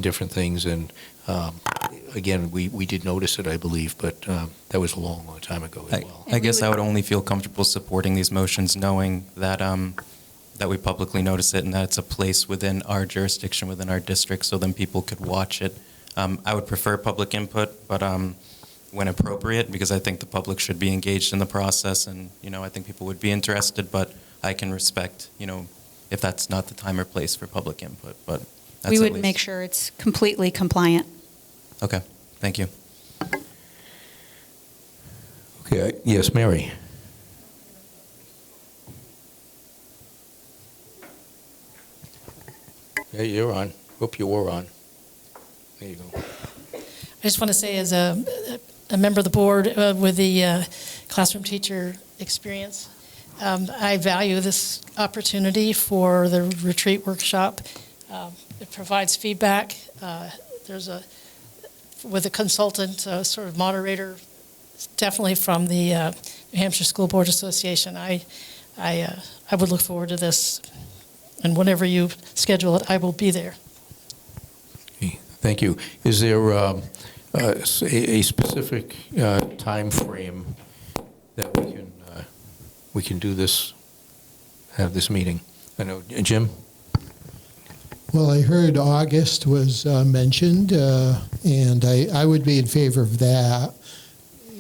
different things. And again, we did notice it, I believe, but that was a long, long time ago as well. I guess I would only feel comfortable supporting these motions knowing that that we publicly notice it and that it's a place within our jurisdiction, within our district, so then people could watch it. I would prefer public input, but when appropriate, because I think the public should be engaged in the process, and I think people would be interested. But I can respect, if that's not the time or place for public input. But that's We at would least. make sure it's completely compliant. Okay, thank you. Okay, yes, Mary. Yeah, you're on. Hope you were on. There you go. I just want to say, as a member of the board with the classroom teacher experience, I value this opportunity for the retreat workshop. It provides feedback. With a consultant, sort of moderator, definitely from the New Hampshire School Board Association. I would look forward to this, and whenever you schedule it, I will be there. Thank you. Is there a specific time frame that we can do this, have this meeting? I know, Jim? Well, I heard August was mentioned, and I would be in favor of that.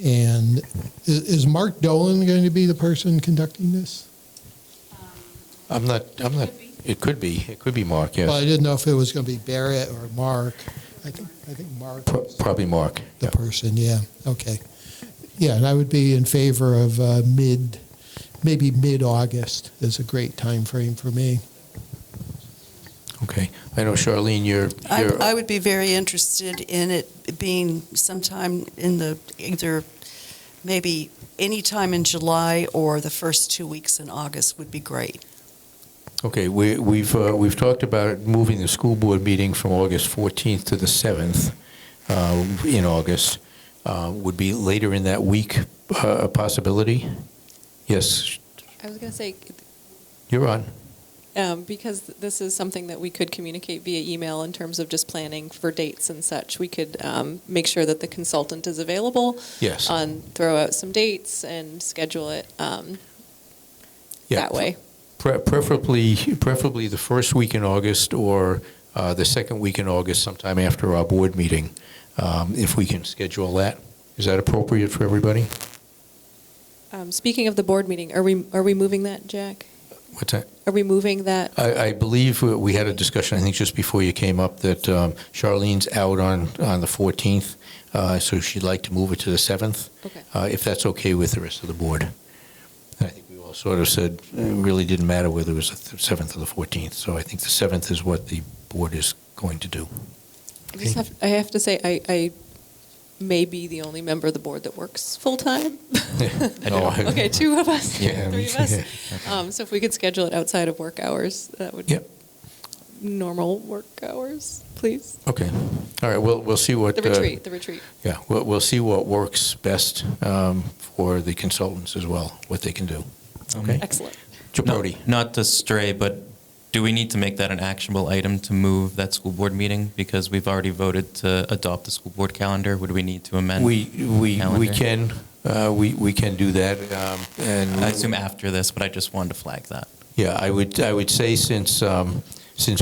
And is Mark Dolan going to be the person conducting this? I'm not, it could be Mark, yes. Well, I didn't know if it was going to be Barrett or Mark. I think Mark. Probably Mark. The person, yeah, okay. Yeah, and I would be in favor of maybe mid-August is a great time frame for me. Okay. I know, Charlene, you're I would be very interested in it being sometime in either maybe any time in July or the first 2 weeks in August would be great. Okay, we've talked about moving the school board meeting from August 14th to the 7th in August. Would be later in that week a possibility? Yes. I was going to say, You're on. because this is something that we could communicate via email in terms of just planning for dates and such. We could make sure that the consultant is available. Yes. Throw out some dates and schedule it that way. Preferably the first week in August or the second week in August, sometime after our board meeting, if we can schedule that. Is that appropriate for everybody? Speaking of the board meeting, are we moving that, Jack? What's that? Are we moving that? I believe we had a discussion, I think just before you came up, that Charlene's out on the 14th, so she'd like to move it to the 7th, if that's okay with the rest of the board. And I think we all sort of said it really didn't matter whether it was the 7th or the 14th, so I think the 7th is what the board is going to do. I have to say, I may be the only member of the board that works full-time. Okay, two of us, three of us. So if we could schedule it outside of work hours, that would normal work hours, please. Okay. All right, we'll see what... The retreat. Yeah, we'll see what works best for the consultants as well, what they can do. Okay? Excellent. Brody. Not to stray, but Do we need to make that an actionable item to move that school board meeting? Because we've already voted to adopt the school board calendar. Would we need to amend We calendar? can, we can do that. And I assume after this, but I just wanted to flag that. Yeah, I would say since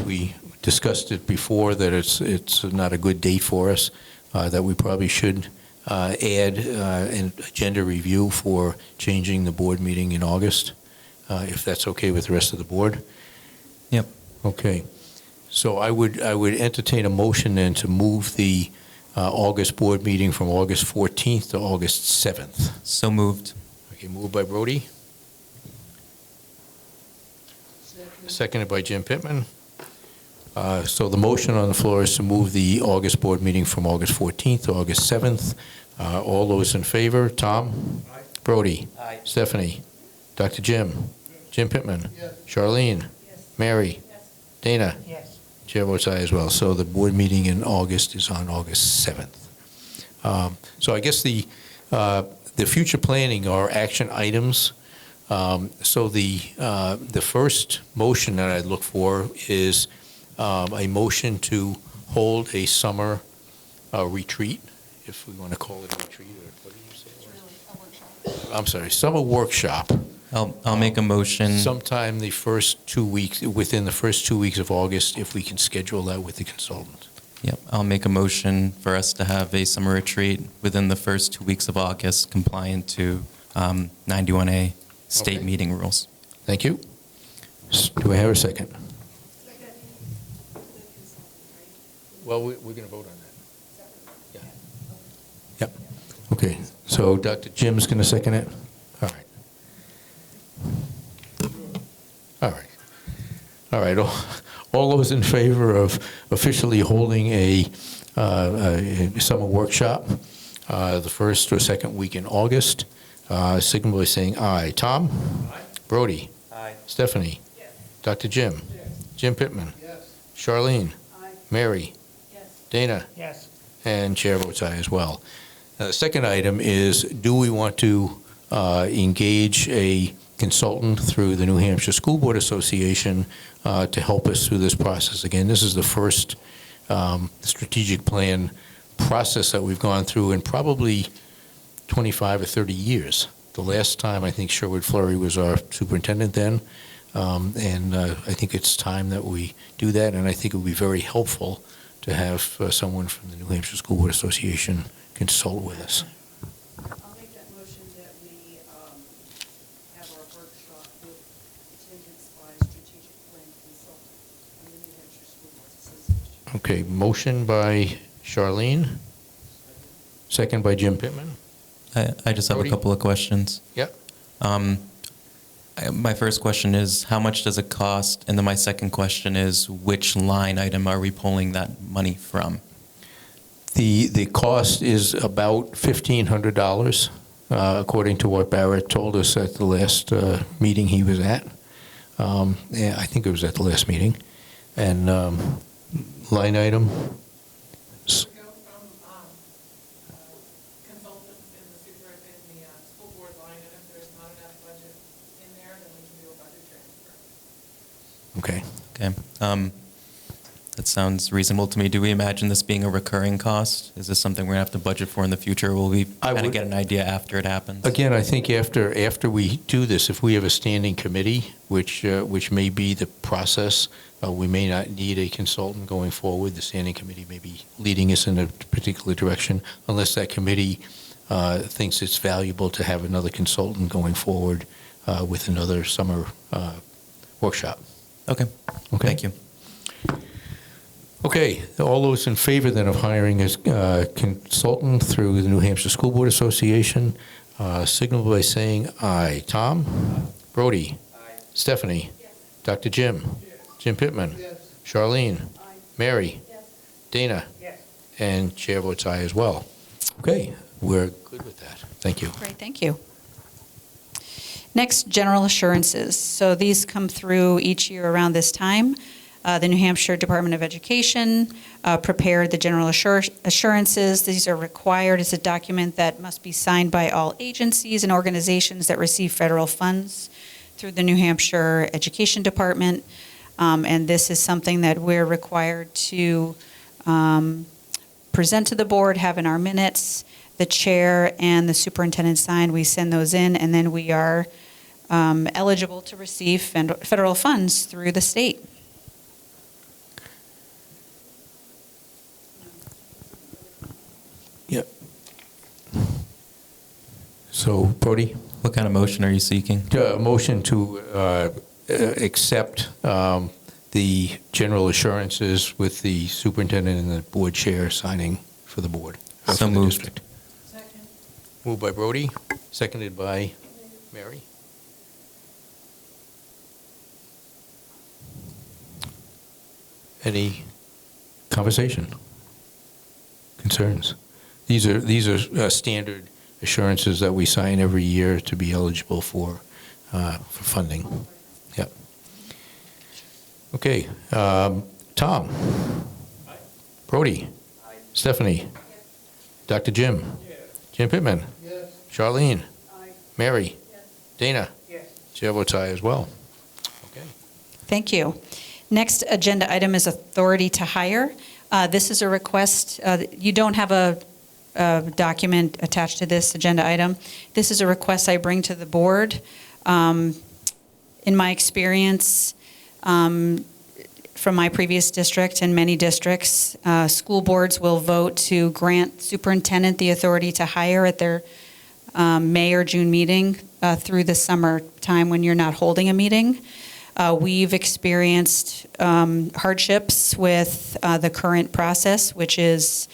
we discussed it before that it's not a good date for us, that we probably should add an agenda review for changing the board meeting in August, if that's okay with the rest of the board. Yep. Okay. So I would entertain a motion then to move the August board meeting from August 14th to August 7th. So moved. Okay, moved by Brody. Seconded by Jim Pittman. So the motion on the floor is to move the August board meeting from August 14th to August 7th. All those in favor? Tom? Aye. Brody? Aye. Stephanie? Dr. Jim? Jim Pittman? Yes. Charlene? Yes. Mary? Yes. Dana? Yes. Chair votes aye as well. So the board meeting in August is on August 7th. So I guess the future planning are action items. So the first motion that I'd look for is a motion to hold a summer retreat, if we want to call it a retreat, or what do you say? It's really a workshop. I'm sorry, summer workshop. I'll make a motion. Sometime the first 2 weeks, within the first 2 weeks of August, if we can schedule that with the consultant. Yep, I'll make a motion for us to have a summer retreat within the first 2 weeks of August, compliant to 91A state meeting rules. Thank you. Do I have a second? Well, we're going to vote on that. Yeah. Yep. Okay. So Dr. Jim's going to second it? All right. All right. All right. All those in favor of officially holding a summer workshop the first or second week in August, signal by saying aye. Tom? Aye. Brody? Aye. Stephanie? Yes. Dr. Jim? Yes. Jim Pittman? Yes. Charlene? Aye. Mary? Yes. Dana? Yes. And chair votes aye as well. The second item is, do we want to engage a consultant through the New Hampshire School Board Association to help us through this process? Again, this is the first strategic plan process that we've gone through in probably 25 or 30 years. The last time, I think Sherwood Flurry was our superintendent then, and I think it's time that we do that, and I think it would be very helpful to have someone from the New Hampshire School Board Association consult with us. I'll make that motion that we have our workshop with attendance by strategic plan consultant from the New Hampshire School Board Association. Okay, motion by Charlene, second by Jim Pittman. I just have Brody? a couple of questions. Yep. My first question is, how much does it cost? And then my second question is, which line item are we pulling that money from? The cost is about $1,500, according to what Barrett told us at the last meeting he was at. Yeah, I think it was at the last meeting. And line item? Okay. Okay. That sounds reasonable to me. Do we imagine this being a recurring cost? Is this something we're going to have to budget for in the future? Will we kind of get an idea after it happens? Again, I think after we do this, if we have a standing committee, which may be the process, we may not need a consultant going forward. The standing committee may be leading us in a particular direction, unless that committee thinks it's valuable to have another consultant going forward with another summer workshop. Okay. Thank you. Okay, all those in favor then of hiring a consultant through the New Hampshire School Board Association, signal by saying aye. Tom? Aye. Brody? Aye. Stephanie? Yes. Dr. Jim? Yes. Jim Pittman? Yes. Charlene? Aye. Mary? Yes. Dana? Yes. And chair votes aye as well. Okay, we're good with that. Thank you. Great, thank you. Next, general assurances. So these come through each year around this time. The New Hampshire Department of Education prepared the general assurances. These are required. It's a document that must be signed by all agencies and organizations that receive federal funds through the New Hampshire Education Department. And this is something that we're required to present to the board, have in our minutes. The chair and the superintendent sign, we send those in, and then we are eligible to receive federal funds through the state. Yep. So, Brody? What kind of motion are you seeking? Motion to accept the general assurances with the superintendent and the board chair signing for the board. So for the moved. district. Moved by Brody, seconded by Mary. Any conversation? Concerns? These are standard assurances that we sign every year to be eligible for funding. Yep. Okay. Tom. Brody. Stephanie. Dr. Jim. Jim Pittman. Charlene. Mary. Dana. Chair votes aye as well. Thank you. Next agenda item is authority to hire. This is a request. You don't have a document attached to this agenda item. This is a request I bring to the board. In my experience, from my previous district and many districts, school boards will vote to grant superintendent the authority to hire at their May or June meeting through the summer time when you're not holding a meeting. We've experienced hardships with the current process, which is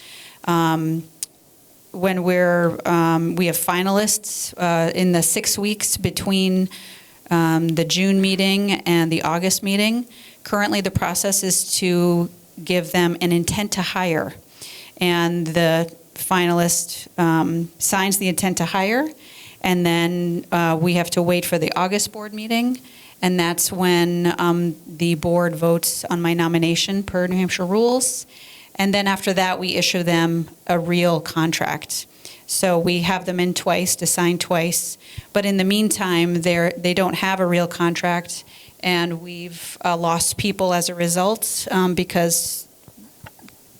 when we have finalists in the 6 weeks between the June meeting and the August meeting. Currently, the process is to give them an intent to hire, and the finalist signs the intent to hire, and then we have to wait for the August board meeting. And that's when the board votes on my nomination per New Hampshire rules. And then after that, we issue them a real contract. So we have them in twice to sign twice. But in the meantime, they don't have a real contract. And we've lost people as a result because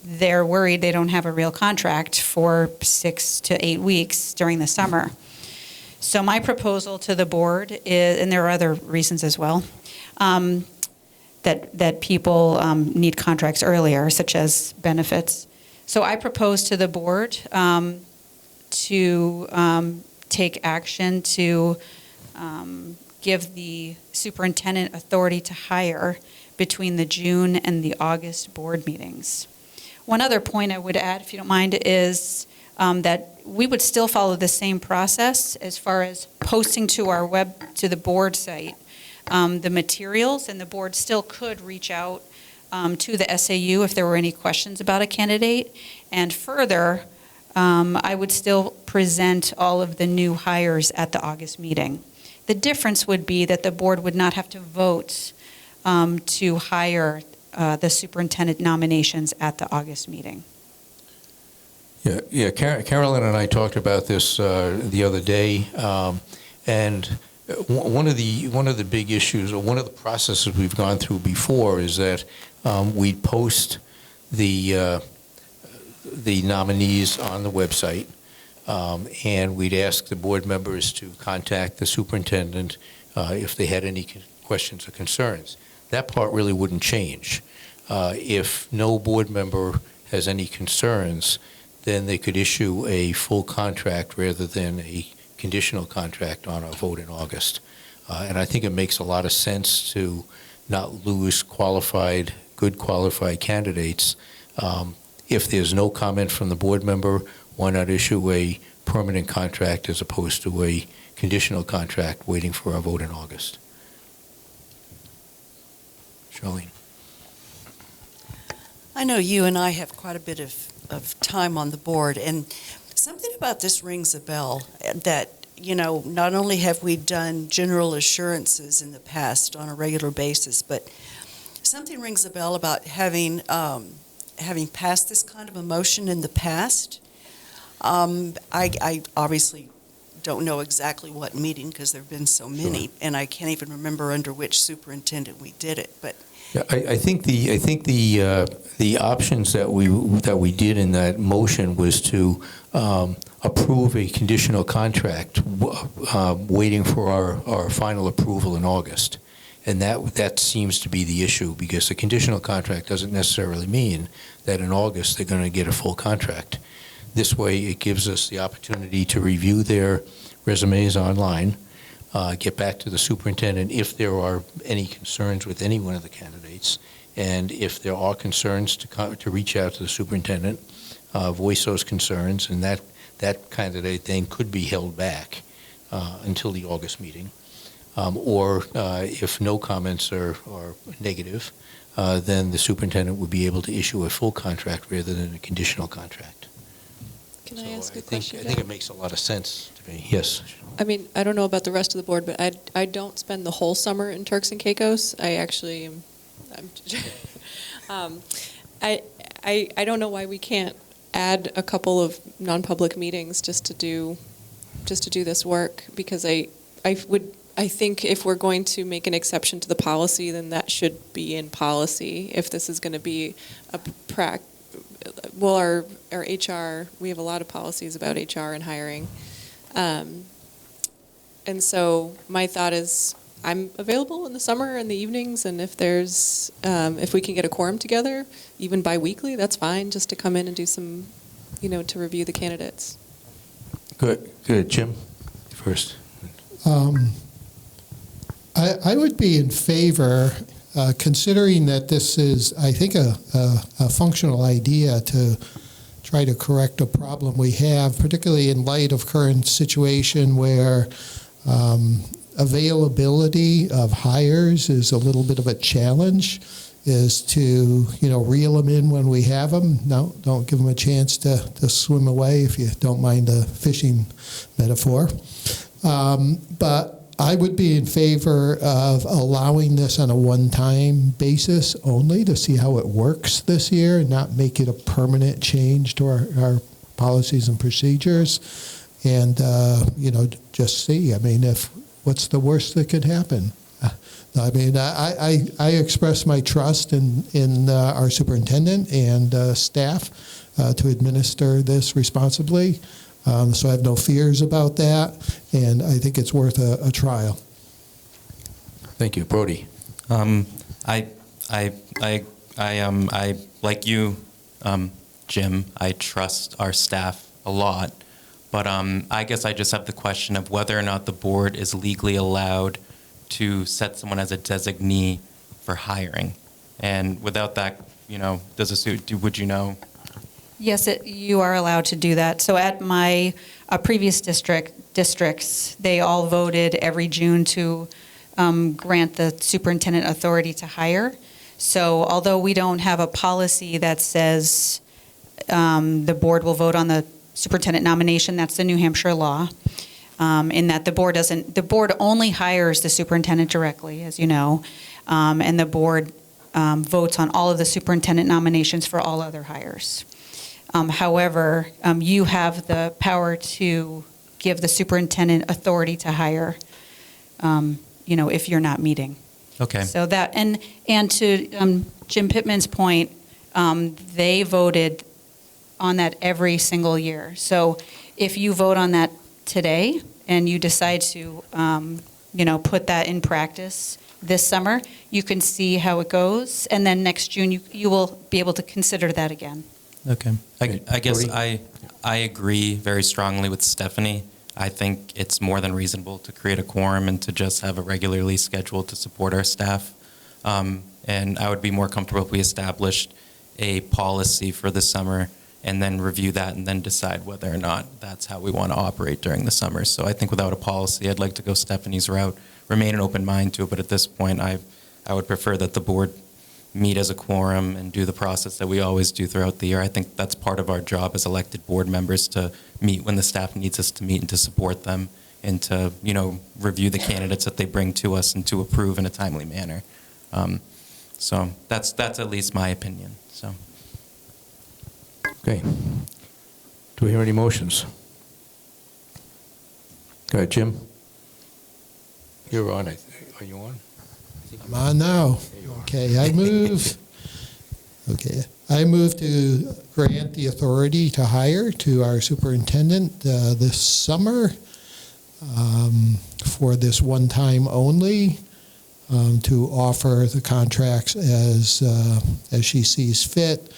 they're worried they don't have a real contract for 6 to 8 weeks during the summer. So my proposal to the board is, and there are other reasons as well, that people need contracts earlier, such as benefits. So I propose to the board to take action to give the superintendent authority to hire between the June and the August board meetings. One other point I would add, if you don't mind, is that we would still follow the same process as far as posting to the board site the materials, and the board still could reach out to the SAU if there were any questions about a candidate. And further, I would still present all of the new hires at the August meeting. The difference would be that the board would not have to vote to hire the superintendent nominations at the August meeting. Yeah. Carolyn and I talked about this the other day, and one of the big issues, or one of the processes we've gone through before, is that we'd post the nominees on the website, and we'd ask the board members to contact the superintendent if they had any questions or concerns. That part really wouldn't change. If no board member has any concerns, then they could issue a full contract rather than a conditional contract on a vote in August. And I think it makes a lot of sense to not lose good qualified candidates. If there's no comment from the board member, why not issue a permanent contract as opposed to a conditional contract waiting for a vote in August? Charlene. I know you and I have quite a bit of time on the board, and something about this rings a bell that, not only have we done general assurances in the past on a regular basis, but something rings a bell about having passed this kind of a motion in the past. I obviously don't know exactly what meeting because there have been so many, and I can't even remember under which superintendent we did it, but Yeah, I think the options that we did in that motion was to approve a conditional contract, waiting for our final approval in August. And that seems to be the issue, because the conditional contract doesn't necessarily mean that in August they're going to get a full contract. This way, it gives us the opportunity to review their resumes online, get back to the superintendent if there are any concerns with any one of the candidates, and if there are concerns, to reach out to the superintendent, voice those concerns, and that candidate then could be held back until the August meeting. Or if no comments are negative, then the superintendent would be able to issue a full contract rather than a conditional contract. Can I ask a question? question? I think it makes a lot of sense to me. Yes. I mean, I don't know about the rest of the board, but I don't spend the whole summer in Turks and Caicos. I actually am. I don't know why we can't add a couple of non-public meetings just to do this work, because I think if we're going to make an exception to the policy, then that should be in policy. If this is going to be a well, our HR, we have a lot of policies about HR and hiring. And so my thought is I'm available in the summer and the evenings, and if there's, if we can get a quorum together, even bi-weekly, that's fine, just to come in and do some, to review the candidates. Good. Jim, first. I would be in favor, considering that this is, I think, a functional idea to try to correct a problem we have, particularly in light of current situation where availability of hires is a little bit of a challenge, is to, reel them in when we have them. No, don't give them a chance to swim away, if you don't mind the fishing metaphor. But I would be in favor of allowing this on a one-time basis only to see how it works this year, and not make it a permanent change to our policies and procedures. And, just see. I mean, what's the worst that could happen? I mean, I express my trust in our superintendent and staff to administer this responsibly. So I have no fears about that, and I think it's worth a trial. Thank you, Brody. I like you, Jim. I trust our staff a lot, but I guess I just have the question of whether or not the board is legally allowed to set someone as a designee for hiring, and without that, would you know? Yes, you are allowed to do that. So at my previous districts, they all voted every June to grant the superintendent authority to hire. So although we don't have a policy that says the board will vote on the superintendent nomination, that's the New Hampshire law, in that the board only hires the superintendent directly, as you know, and the board votes on all of the superintendent nominations for all other hires. However, you have the power to give the superintendent authority to hire, if you're not meeting. Okay. So that, and to Jim Pittman's point, they voted on that every single year. So if you vote on that today and you decide to, put that in practice this summer, you can see how it goes, and then next June you will be able to consider that again. Okay. I guess I agree very strongly with Stephanie. I think it's more than reasonable to create a quorum and to just have a regularly scheduled to support our staff. And I would be more comfortable if we established a policy for the summer and then review that and then decide whether or not that's how we want to operate during the summer. So I think without a policy, I'd like to go Stephanie's route, remain an open mind to it, but at this point, I would prefer that the board meet as a quorum and do the process that we always do throughout the year. I think that's part of our job as elected board members, to meet when the staff needs us to meet and to support them and to, review the candidates that they bring to us and to approve in a timely manner. So that's at least my opinion. So. Okay. Do we hear any motions? Go ahead, Jim. You're on. Are you on? I'm on now. Okay, I move to grant the authority to hire to our superintendent this summer for this one time only, to offer the contracts as she sees fit,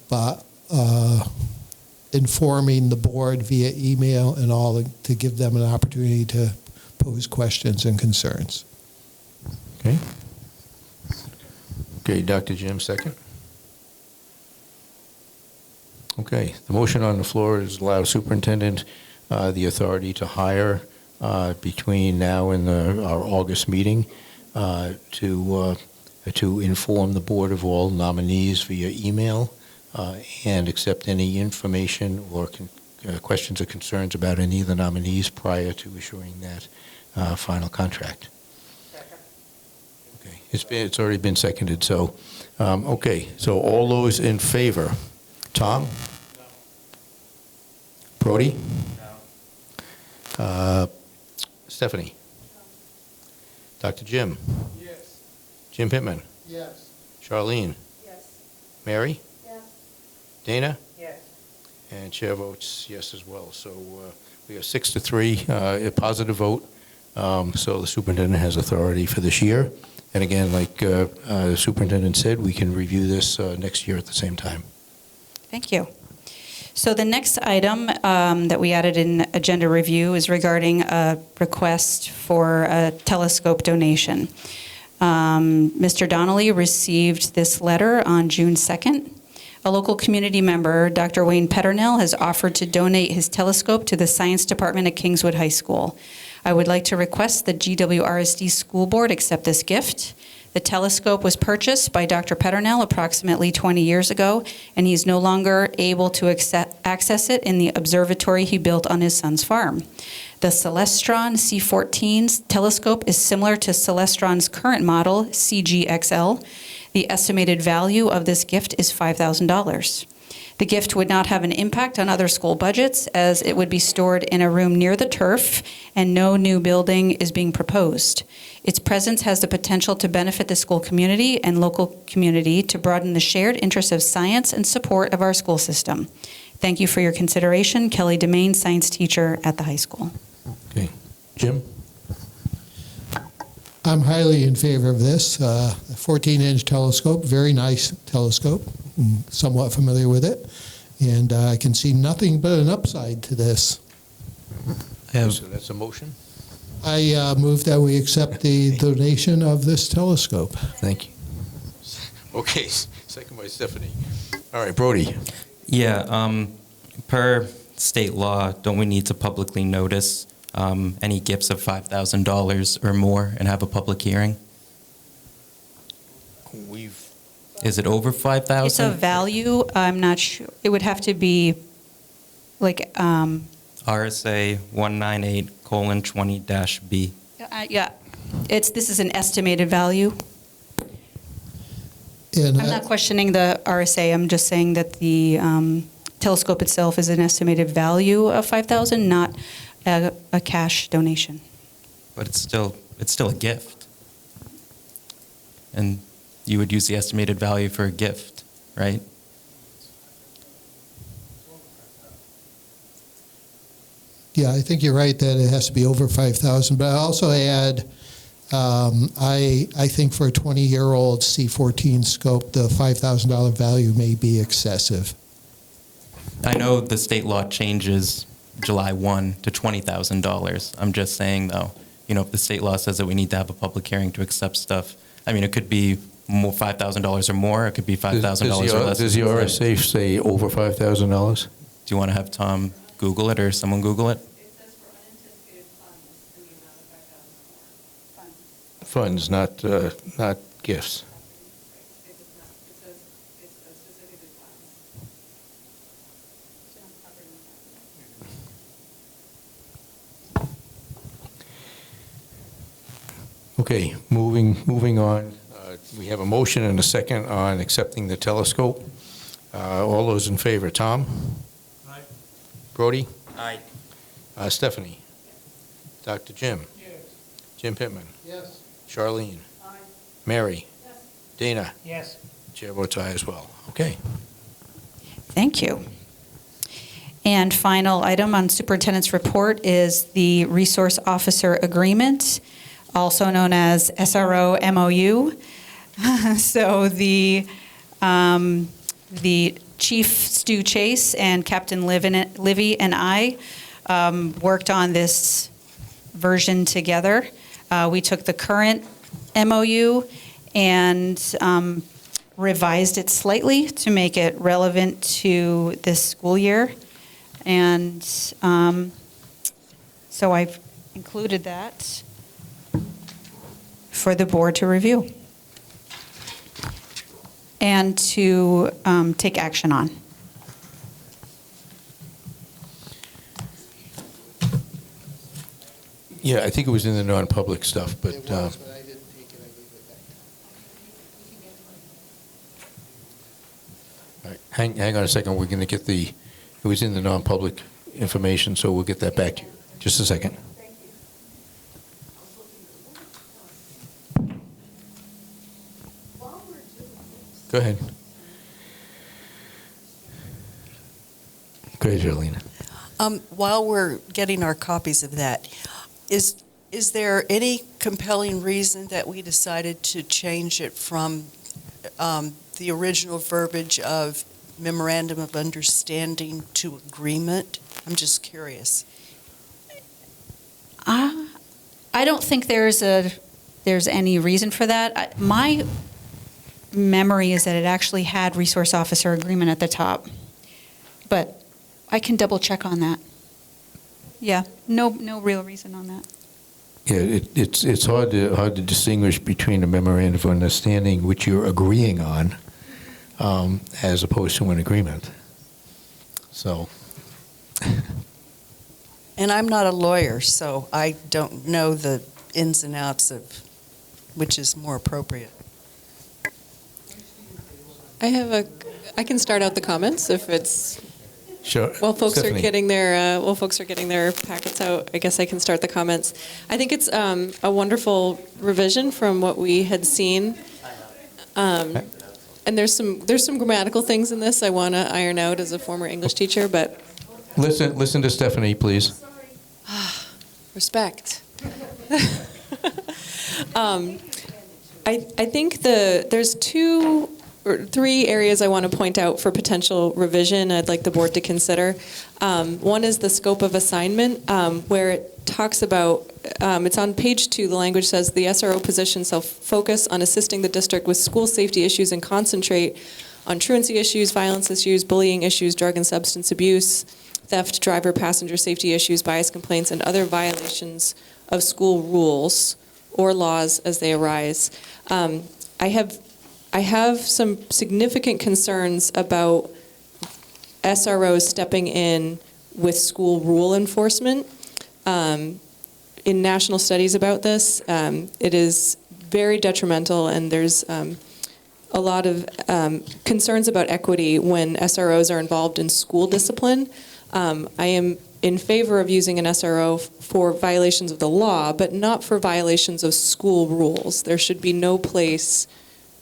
but informing the board via email and all to give them an opportunity to pose questions and concerns. Okay. Okay, Dr. Jim, second. Okay, the motion on the floor is allow superintendent the authority to hire between now and our August meeting to inform the board of all nominees via email and accept any information or questions or concerns about any of the nominees prior to issuing that final contract. Okay, it's already been seconded. So, okay. So all those in favor, Tom. No. Brody. No. Stephanie. No. Dr. Jim. Yes. Jim Pittman. Yes. Charlene. Yes. Mary. Yes. Dana. Yes. And chair votes yes as well. So we have 6-3, a positive vote. So the superintendent has authority for this year. And again, like the superintendent said, we can review this next year at the same time. Thank you. So the next item that we added in agenda review is regarding a request for a telescope donation. Mr. Donnelly received this letter on June 2nd. A local community member, Dr. Wayne Petternell, has offered to donate his telescope to the science department at Kingswood High School. I would like to request the GWRSD school board accept this gift. The telescope was purchased by Dr. Petternell approximately 20 years ago, and he's no longer able to access it in the observatory he built on his son's farm. The Celestron C14 telescope is similar to Celestron's current model, CGXL. The estimated value of this gift is $5,000. The gift would not have an impact on other school budgets, as it would be stored in a room near the turf, and no new building is being proposed. Its presence has the potential to benefit the school community and local community to broaden the shared interests of science and support of our school system. Thank you for your consideration. Kelly DeMaine, science teacher at the high school. Okay. Jim? I'm highly in favor of this. A 14-inch telescope, very nice telescope. I'm somewhat familiar with it. And I can see nothing but an upside to this. So that's a motion? I move that we accept the donation of this telescope. Thank you. Okay, second by Stephanie. All right, Brody. Yeah, per state law, don't we need to publicly notice any gifts of $5,000 or more and have a public hearing? Is it over 5,000? It's a value. I'm not sure. It would have to be like RSA 198:20-B. Yeah. This is an estimated value. And I'm not questioning the RSA. I'm just saying that the telescope itself is an estimated value of $5,000, not a cash donation. But it's still a gift. And you would use the estimated value for a gift, right? Yeah, I think you're right that it has to be over 5,000. But I also add, I think for a 20-year-old C14 scope, the $5,000 value may be excessive. I know the state law changes July 1 to $20,000. I'm just saying, though, if the state law says that we need to have a public hearing to accept stuff, I mean, it could be more $5,000 or more. It could be $5,000 or less. Does the RSA say over $5,000? Do you want to have Tom Google it or someone Google it? It says for unanticipated funds in the amount of $5,000 Funds, not gifts. It says it's specifically funds. Okay, moving on. We have a motion and a second on accepting the telescope. All those in favor, Tom? Aye. Brody? Aye. Stephanie? Dr. Jim? Yes. Jim Pittman? Yes. Charlene? Aye. Mary? Dana? Yes. Chair votes aye as well. Okay. Thank you. And final item on superintendent's report is the resource officer agreement, also known as SRO MOU. So the Chief Stu Chase and Captain Livy and I worked on this version together. We took the current MOU and revised it slightly to make it relevant to this school year. And so I've included that for the board to review and to take action on. Yeah, I think it was in the non-public stuff, but. It was, but I didn't take it. I gave it back. All right, hang on a second. We're going to get it was in the non-public information, so we'll get that back to you. Just a second. Go ahead. Go ahead, Jolena. While we're getting our copies of that, is there any compelling reason that we decided to change it from the original verbiage of memorandum of understanding to agreement? I'm just curious. I don't think there's any reason for that. My memory is that it actually had resource officer agreement at the top, but I can double check on that. Yeah, no real reason on that. Yeah, it's hard to distinguish between a memorandum of understanding which you're agreeing on, as opposed to an agreement. So. And I'm not a lawyer, so I don't know the ins and outs of which is more appropriate. I can start out the comments if it's. Sure. While folks Stephanie. are getting their packets out, I guess I can start the comments. I think it's a wonderful revision from what we had seen. And there's some grammatical things in this I want to iron out as a former English teacher, but Listen to Stephanie, please. respect. I think there's 2 or 3 areas I want to point out for potential revision I'd like the board to consider. One is the scope of assignment, where it talks about, it's on page 2, the language says, the SRO position shall focus on assisting the district with school safety issues and concentrate on truancy issues, violence issues, bullying issues, drug and substance abuse, theft, driver, passenger safety issues, bias complaints, and other violations of school rules or laws as they arise. I have some significant concerns about SROs stepping in with school rule enforcement. In national studies about this, it is very detrimental, and there's a lot of concerns about equity when SROs are involved in school discipline. I am in favor of using an SRO for violations of the law, but not for violations of school rules. There should be no place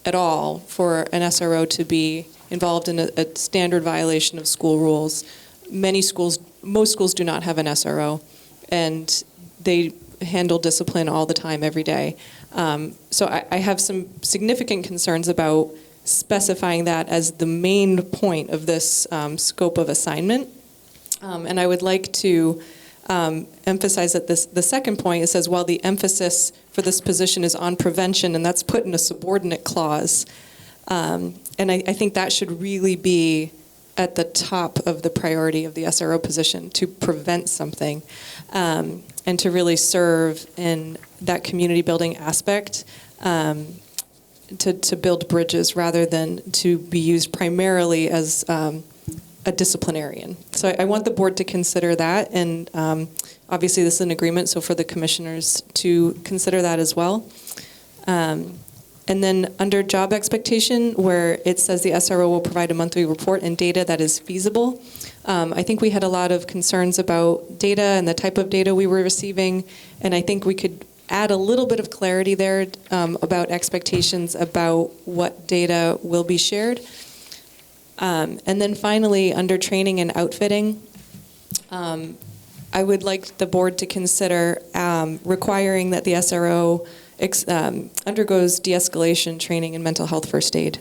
at all for an SRO to be involved in a standard violation of school rules. Most schools do not have an SRO, and they handle discipline all the time, every day. So I have some significant concerns about specifying that as the main point of this scope of assignment. And I would like to emphasize that the second point, it says, while the emphasis for this position is on prevention, and that's put in a subordinate clause. And I think that should really be at the top of the priority of the SRO position, to prevent something, and to really serve in that community building aspect, to build bridges rather than to be used primarily as a disciplinarian. So I want the board to consider that, and obviously this is an agreement, so for the commissioners to consider that as well. And then under job expectation, where it says the SRO will provide a monthly report and data that is feasible, I think we had a lot of concerns about data and the type of data we were receiving, and I think we could add a little bit of clarity there about expectations about what data will be shared. And then finally, under training and outfitting, I would like the board to consider requiring that the SRO undergoes de-escalation training in mental health first aid.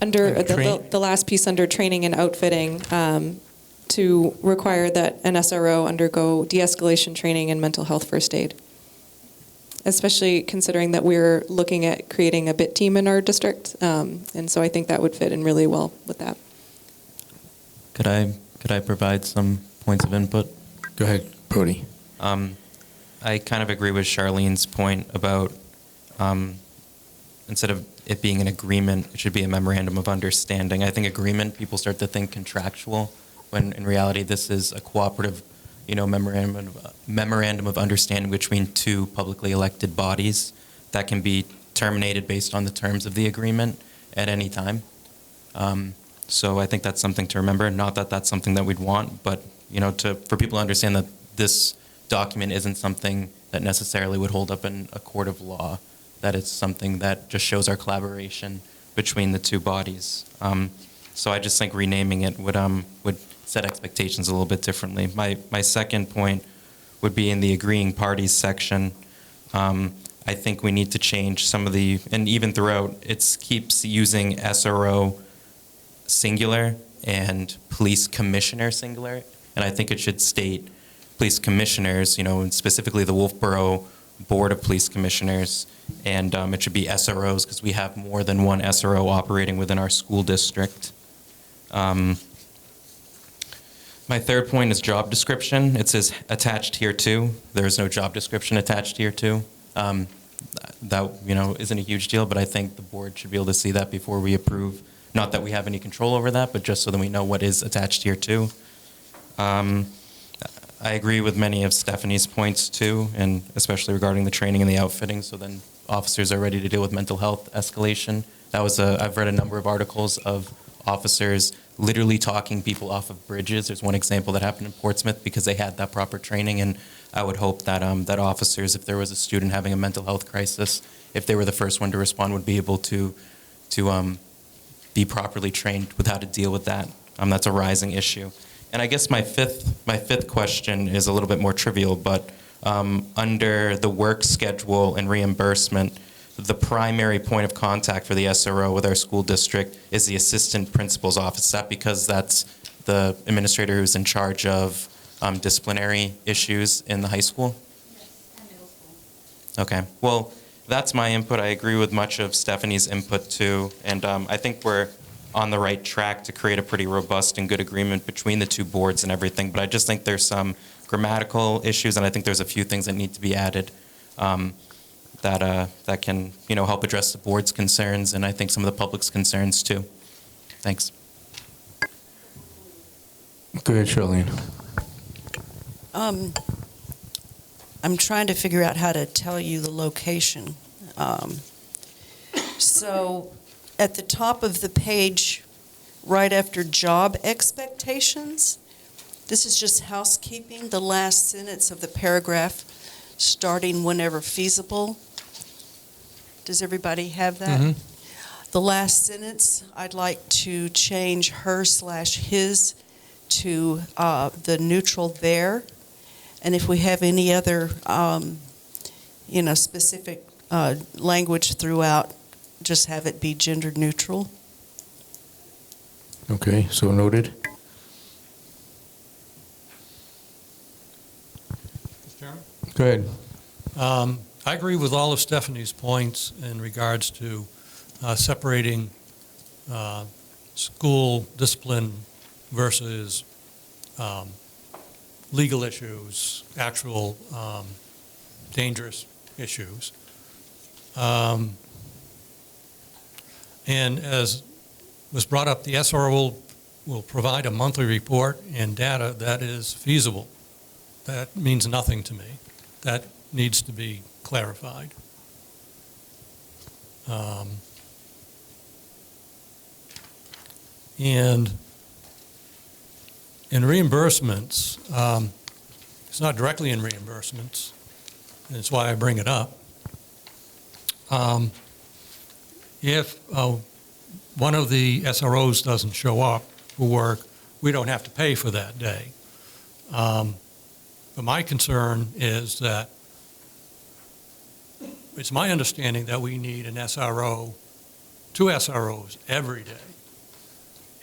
Under the last piece under training and outfitting, to require that an SRO undergo de-escalation training in mental health first aid. Especially considering that we're looking at creating a BIT team in our district, and so I think that would fit in really well with that. Could I provide some points of input? Go ahead, Brody. I kind of agree with Charlene's point about instead of it being an agreement, it should be a memorandum of understanding. I think agreement, people start to think contractual, when in reality this is a cooperative, memorandum of understanding between two publicly elected bodies that can be terminated based on the terms of the agreement at any time. So I think that's something to remember. Not that that's something that we'd want, but for people to understand that this document isn't something that necessarily would hold up in a court of law. That it's something that just shows our collaboration between the two bodies. So I just think renaming it would set expectations a little bit differently. My second point would be in the agreeing parties section. I think we need to change some of and even throughout, it keeps using SRO singular and police commissioner singular, and I think it should state police commissioners, and specifically the Wolfeboro Board of Police Commissioners, and it should be SROs because we have more than one SRO operating within our school district. My third point is job description. It says attached here too. There is no job description attached here too. That isn't a huge deal, but I think the board should be able to see that before we approve. Not that we have any control over that, but just so that we know what is attached here too. I agree with many of Stephanie's points too, and especially regarding the training and the outfitting, so then officers are ready to deal with mental health escalation. I've read a number of articles of officers literally talking people off of bridges. There's one example that happened in Portsmouth because they had that proper training, and I would hope that that officers, if there was a student having a mental health crisis, if they were the first one to respond, would be able to be properly trained with how to deal with that. That's a rising issue. And I guess my fifth question is a little bit more trivial, but under the work schedule and reimbursement, the primary point of contact for the SRO with our school district is the assistant principal's office. Is that because that's the administrator who's in charge of disciplinary issues in the high school? Yes, and middle school. Okay. Well, that's my input. I agree with much of Stephanie's input too, and I think we're on the right track to create a pretty robust and good agreement between the two boards and everything, but I just think there's some grammatical issues, and I think there's a few things that need to be added that can help address the board's concerns, and I think some of the public's concerns too. Thanks. Go ahead, Charlene. I'm trying to figure out how to tell you the location. So at the top of the page, right after job expectations, this is just housekeeping, the last sentence of the paragraph, starting whenever feasible. Does everybody have that? Mm-hmm. The last sentence, I'd like to change her/his to the neutral there. And if we have any other, specific language throughout, just have it be gender neutral. Okay, so noted. Mr. Chairman? Go ahead. I agree with all of Stephanie's points in regards to separating school discipline versus legal issues, actual dangerous issues. And as was brought up, the SRO will provide a monthly report and data that is feasible. That means nothing to me. That needs to be clarified. And In reimbursements, it's not directly in reimbursements, and that's why I bring it up. If one of the SROs doesn't show up for work, we don't have to pay for that day. But my concern is that it's my understanding that we need an SRO, 2 SROs every day.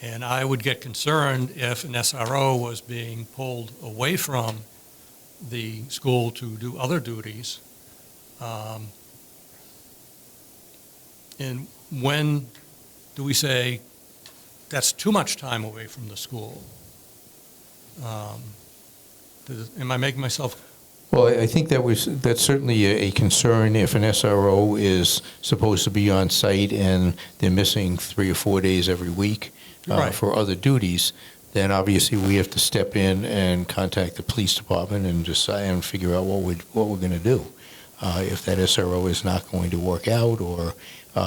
And I would get concerned if an SRO was being pulled away from the school to do other duties. And when do we say that's too much time away from the school? Am I making myself? Well, I think that's certainly a concern if an SRO is supposed to be on site and they're missing 3 or 4 days every week Right. for other duties. Then obviously we have to step in and contact the police department and decide and figure out what we're going to do. If that SRO is not going to work out, or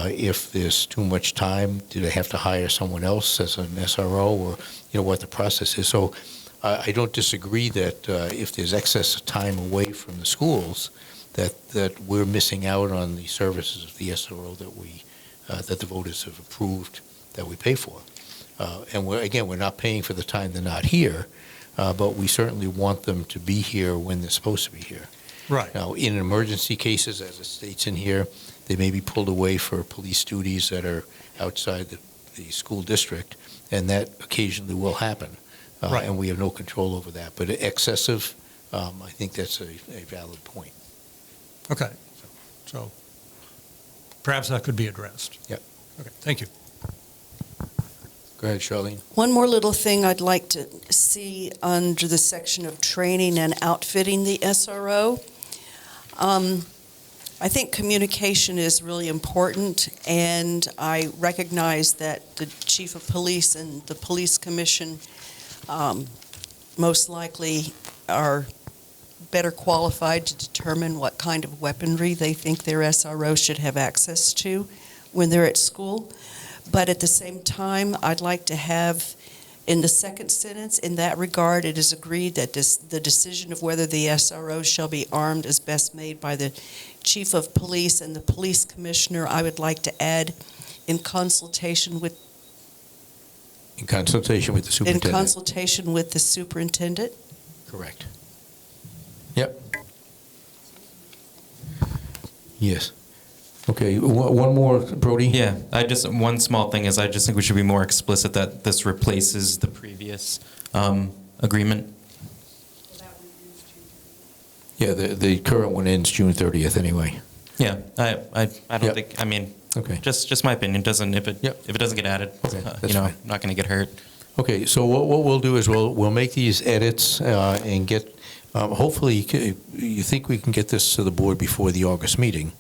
if there's too much time, do they have to hire someone else as an SRO, or what the process is. So I don't disagree that if there's excess time away from the schools, that we're missing out on the services of the SRO that the voters have approved that we pay for. And we're not paying for the time they're not here, but we certainly want them to be here when they're supposed to be here. Right. Now, in emergency cases, as it states in here, they may be pulled away for police duties that are outside the school district, and that occasionally will happen. Right. And we have no control over that. But excessive, I think that's a valid point. Okay. So perhaps that could be addressed. Yep. Okay, thank you. Go ahead, Charlene. One more little thing I'd like to see under the section of training and outfitting the SRO. I think communication is really important, and I recognize that the chief of police and the police commission most likely are better qualified to determine what kind of weaponry they think their SRO should have access to when they're at school. But at the same time, I'd like to have, in the second sentence, in that regard, it is agreed that the decision of whether the SRO shall be armed is best made by the chief of police and the police commissioner. I would like to add, in consultation with In consultation with the superintendent. In consultation with the superintendent? Correct. Yep. Yes. Okay, one more, Brody? Yeah, one small thing is I just think we should be more explicit that this replaces the previous agreement. Yeah, the current one ends June 30th anyway. Yeah, I don't think, Okay. Just my opinion, if it doesn't get added, that's I'm fine. not going to get hurt. Okay, so what we'll do is we'll make these edits and get, hopefully, you think we can get this to the board before the August meeting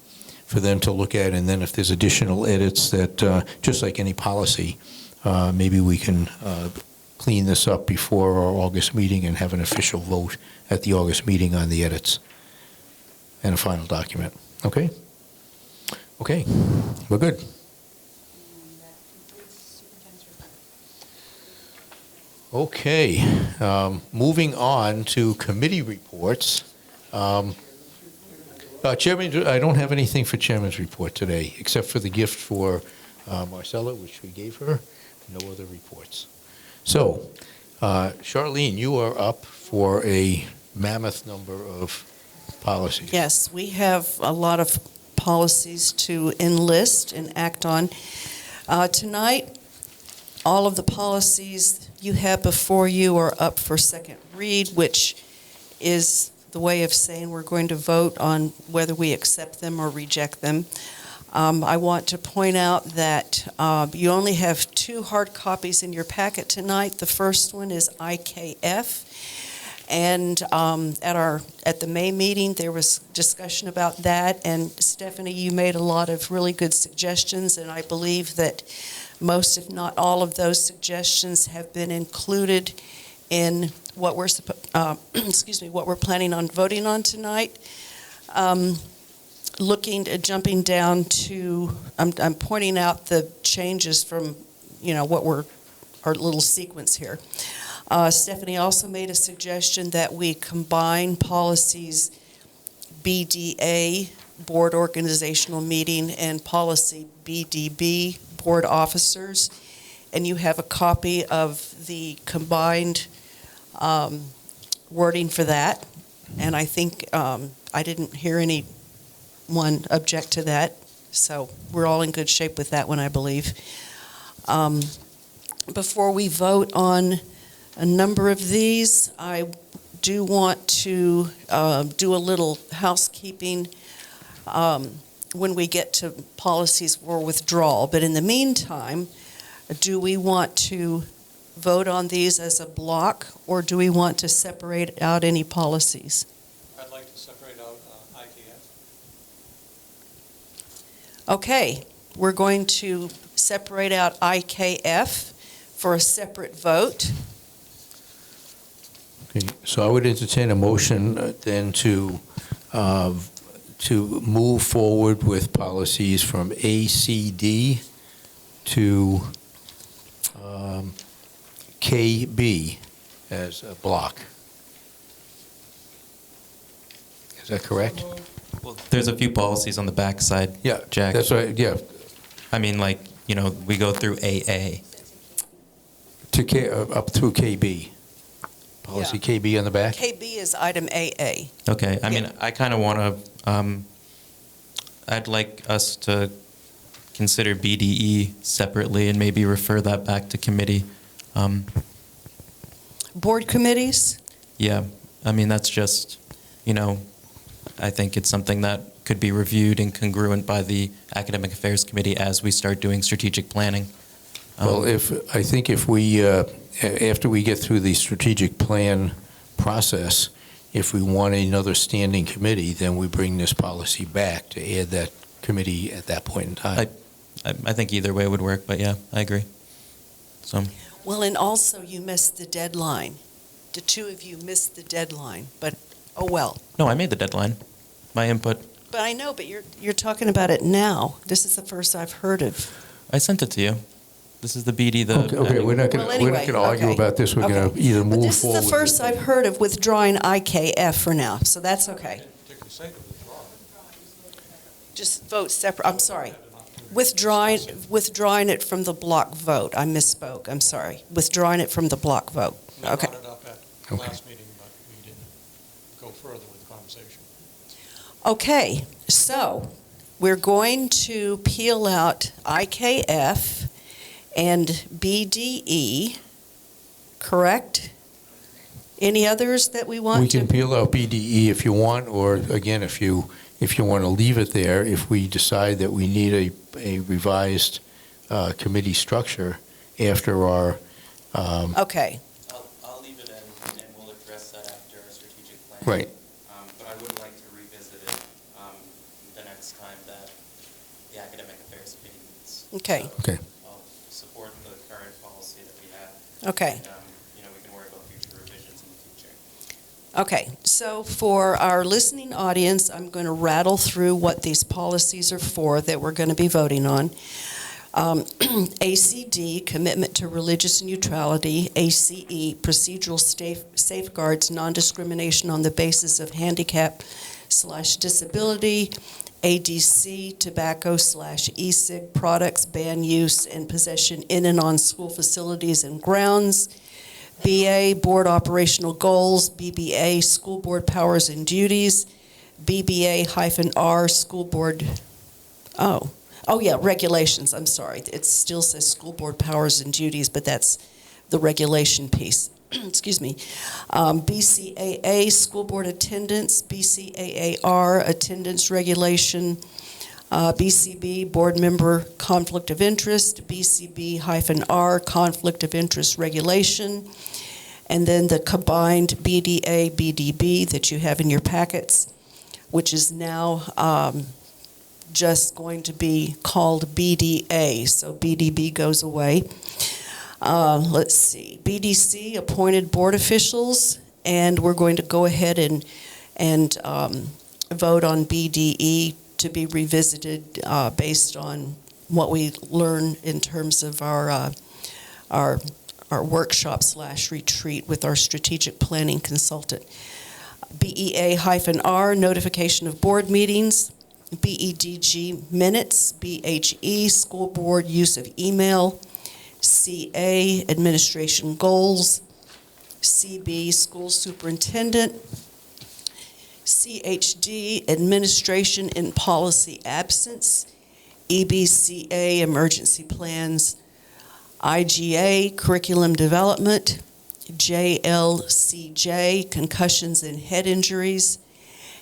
for them to look at, and then if there's additional edits that, just like any policy, maybe we can clean this up before our August meeting and have an official vote at the August meeting on the edits and a final document. Okay? Okay, we're good. Okay, moving on to committee reports. Chairman, I don't have anything for Chairman's report today, except for the gift for Marcella, which we gave her. No other reports. So, Charlene, you are up for a mammoth number of policies. Yes, we have a lot of policies to enlist and act on. Tonight, all of the policies you have before you are up for second read, which is the way of saying we're going to vote on whether we accept them or reject them. I want to point out that you only have 2 hard copies in your packet tonight. The first one is IKF. And at the May meeting, there was discussion about that. And Stephanie, you made a lot of really good suggestions, and I believe that most, if not all, of those suggestions have been included in what we're what we're planning on voting on tonight. Jumping down to, I'm pointing out the changes from, what our little sequence here. Stephanie also made a suggestion that we combine policies BDA, Board Organizational Meeting, and policy BDB, Board Officers. And you have a copy of the combined wording for that. And I think I didn't hear anyone object to that. So we're all in good shape with that one, I believe. Before we vote on a number of these, I do want to do a little housekeeping when we get to policies for withdrawal. But in the meantime, do we want to vote on these as a block, or do we want to separate out any policies? I'd like to separate out IKF. Okay, we're going to separate out IKF for a separate vote. Okay, so I would entertain a motion then to move forward with policies from ACD to KB as a block. Is that correct? Well, there's a few policies on the back side, Yeah, Jack. that's right, yeah. I mean, like, we go through AA. Up through KB. Policy KB on the back? KB is item AA. Okay, I mean, I kind of want to, I'd like us to consider BDE separately and maybe refer that back to committee. Board committees? Yeah, I mean, that's just, I think it's something that could be reviewed and congruent by the Academic Affairs Committee as we start doing strategic planning. Well, I think if we, after we get through the strategic plan process, if we want another standing committee, then we bring this policy back to add that committee at that point in time. I think either way would work, but yeah, I agree. So. Well, and also you missed the deadline. The two of you missed the deadline, but oh well. No, I made the deadline. My input. But I know, but you're talking about it now. This is the first I've heard of. I sent it to you. This is the BD. Okay, we're not going to argue about this. We're going to either move forward. But this is the first I've heard of withdrawing IKF for now, so that's okay. Just vote separate. I'm sorry. Withdrawing it from the block vote. I misspoke. I'm sorry. Withdrawing it from the block vote. Okay. We brought it up at the last meeting, but we didn't go further with the conversation. Okay, so we're going to peel out IKF and BDE, correct? Any others that we want to? We can peel out BDE if you want, or again, if you want to leave it there, if we decide that we need a revised committee structure after our. Okay. I'll leave it in, and we'll address that after our strategic plan. Right. But I would like to revisit it the next time that the Academic Affairs Committee meets. Okay. Okay. I'll support the current policy that we have. Okay. And, we can worry about future revisions in the future. Okay, so for our listening audience, I'm going to rattle through what these policies are for that we're going to be voting on. ACD, Commitment to Religious Neutrality. ACE, Procedural Safeguards, Non-Discrimination on the Basis of Handicap/Disability. ADC, Tobacco/e-cig products, ban use and possession in and on school facilities and grounds. BA, Board Operational Goals. BBA, School Board Powers and Duties. BBA-R, School Board, regulations, I'm sorry. It still says School Board Powers and Duties, but that's the regulation piece. Excuse me. BCAA, School Board Attendance. BCAAR, Attendance Regulation. BCB, Board Member Conflict of Interest. BCB-R, Conflict of Interest Regulation. And then the combined BDA, BDB that you have in your packets, which is now just going to be called BDA, so BDB goes away. Let's see, BDC, appointed board officials, and we're going to go ahead and vote on BDE to be revisited based on what we learn in terms of our our workshop/retreat with our strategic planning consultant. BEA-R, notification of board meetings. BEDG, minutes. BHE, school board use of email. CA, administration goals. CB, school superintendent. CHD, administration in policy absence. EBCA, emergency plans. IGA, curriculum development. JLCJ, concussions and head injuries.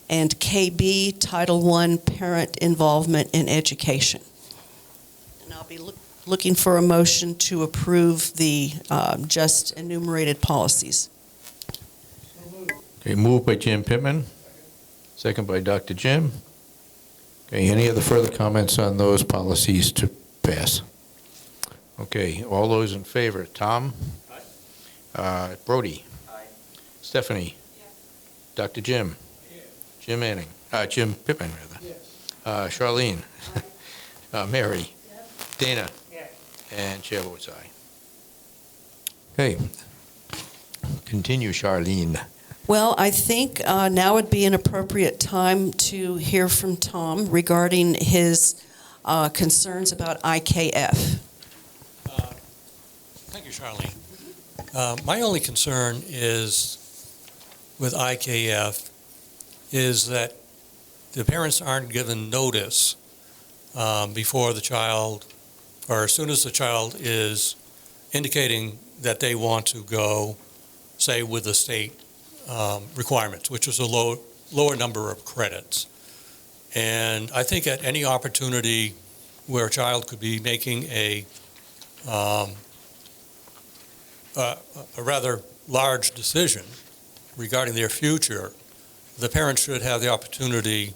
And KB, Title I, parent involvement in education. And I'll be looking for a motion to approve the just enumerated policies. Okay, moved by Jim Pittman, second by Dr. Jim. Okay, any other further comments on those policies to pass? Okay, all those in favor, Tom? Aye. Brody? Aye. Stephanie? Yes. Dr. Jim? Yes. Jim Manning? Jim Pittman, rather. Yes. Charlene? Mary? Yes. Dana? Yes. And Chair votes aye. Okay, continue, Charlene. Well, I think now would be an appropriate time to hear from Tom regarding his concerns about IKF. Thank you, Charlene. My only concern is with IKF is that the parents aren't given notice before the child, or as soon as the child is indicating that they want to go, say, with the state requirements, which is a lower number of credits. And I think at any opportunity where a child could be making a rather large decision regarding their future, the parents should have the opportunity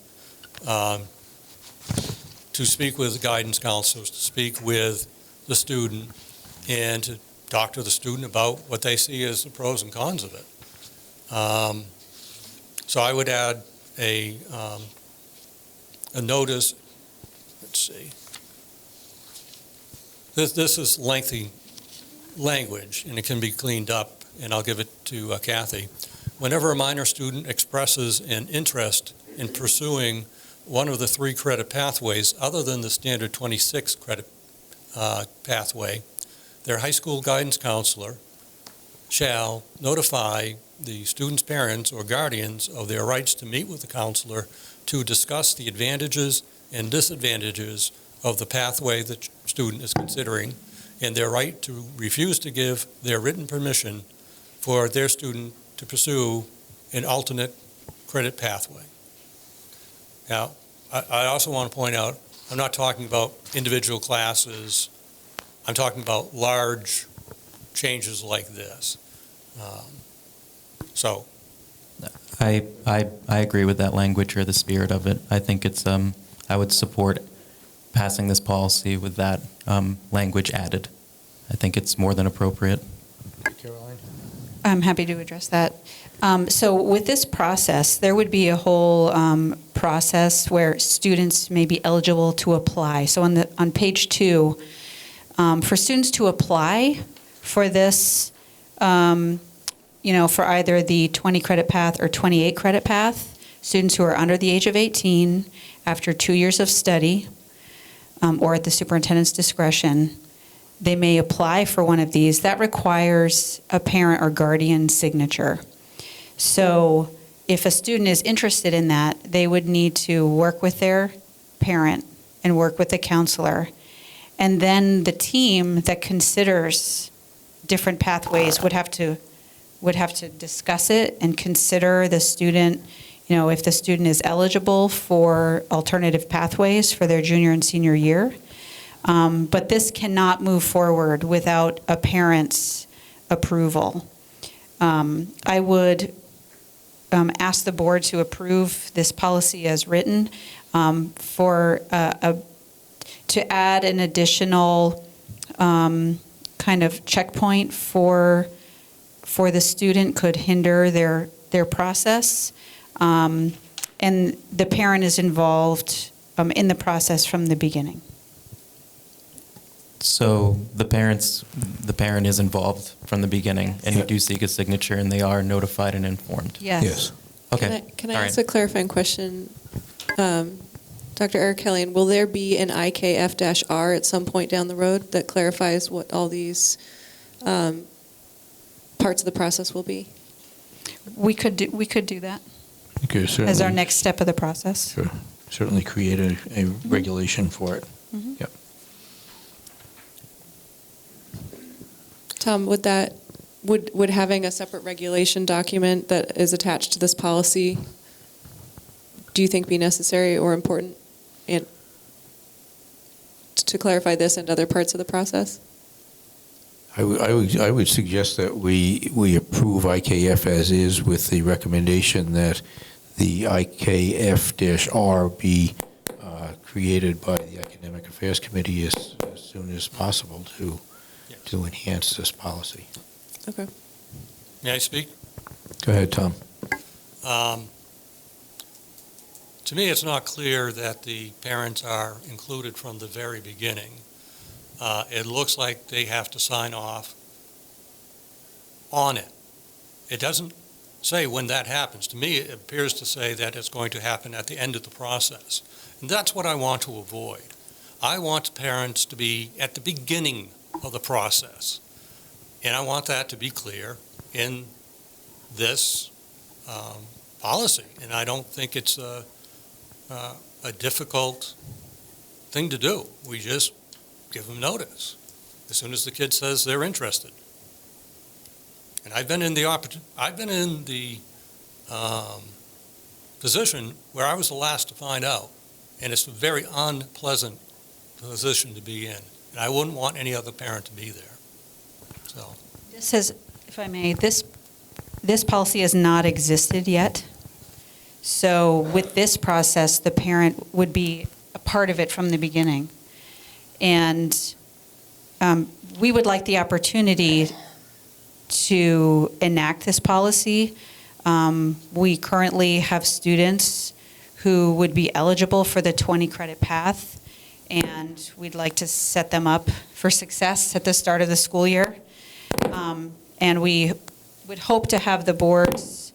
to speak with the guidance counselors, to speak with the student, and to talk to the student about what they see as the pros and cons of it. So I would add a notice. Let's see. This is lengthy language, and it can be cleaned up, and I'll give it to Kathy. Whenever a minor student expresses an interest in pursuing one of the 3 credit pathways other than the standard 26 credit pathway, their high school guidance counselor shall notify the student's parents or guardians of their rights to meet with the counselor to discuss the advantages and disadvantages of the pathway the student is considering, and their right to refuse to give their written permission for their student to pursue an alternate credit pathway. Now, I also want to point out, I'm not talking about individual classes. I'm talking about large changes like this. So, I agree with that language or the spirit of it. I think it's I would support passing this policy with that language added. I think it's more than appropriate. Caroline? I'm happy to address that. So with this process, there would be a whole process where students may be eligible to apply. So on page 2, for students to apply for this, for either the 20 credit path or 28 credit path, students who are under the age of 18 after 2 years of study or at the superintendent's discretion, they may apply for one of these. That requires a parent or guardian signature. So if a student is interested in that, they would need to work with their parent and work with the counselor. And then the team that considers different pathways would have to discuss it and consider the student, if the student is eligible for alternative pathways for their junior and senior year. But this cannot move forward without a parent's approval. I would ask the board to approve this policy as written to add an additional kind of checkpoint for the student could hinder their process. And the parent is involved in the process from the beginning. So the parent is involved from the beginning, and you do seek a signature, and they are notified and informed. Yes. Okay. Can I All ask right. a clarifying question? Dr. Eric Kelly, will there be an IKF-R at some point down the road that clarifies what all these parts of the process will be? We could do that You could as our certainly- next step of the process. Sure. Certainly create a regulation for it. Mhm. Yep. Tom, would having a separate regulation document that is attached to this policy, do you think be necessary or important to clarify this and other parts of the process? I would suggest that we approve IKF as is with the recommendation that the IKF-R be created by the Academic Affairs Committee as soon as possible to enhance this policy. Okay. May I speak? Go ahead, Tom. To me, it's not clear that the parents are included from the very beginning. It looks like they have to sign off on it. It doesn't say when that happens. To me, it appears to say that it's going to happen at the end of the process. And that's what I want to avoid. I want parents to be at the beginning of the process. And I want that to be clear in this policy. And I don't think it's a difficult thing to do. We just give them notice as soon as the kid says they're interested. And I've been in the position where I was the last to find out, and it's a very unpleasant position to be in. And I wouldn't want any other parent to be there. So. This is, if I may, this policy has not existed yet. So with this process, the parent would be a part of it from the beginning. And we would like the opportunity to enact this policy. We currently have students who would be eligible for the 20 credit path, and we'd like to set them up for success at the start of the school year. And we would hope to have the board's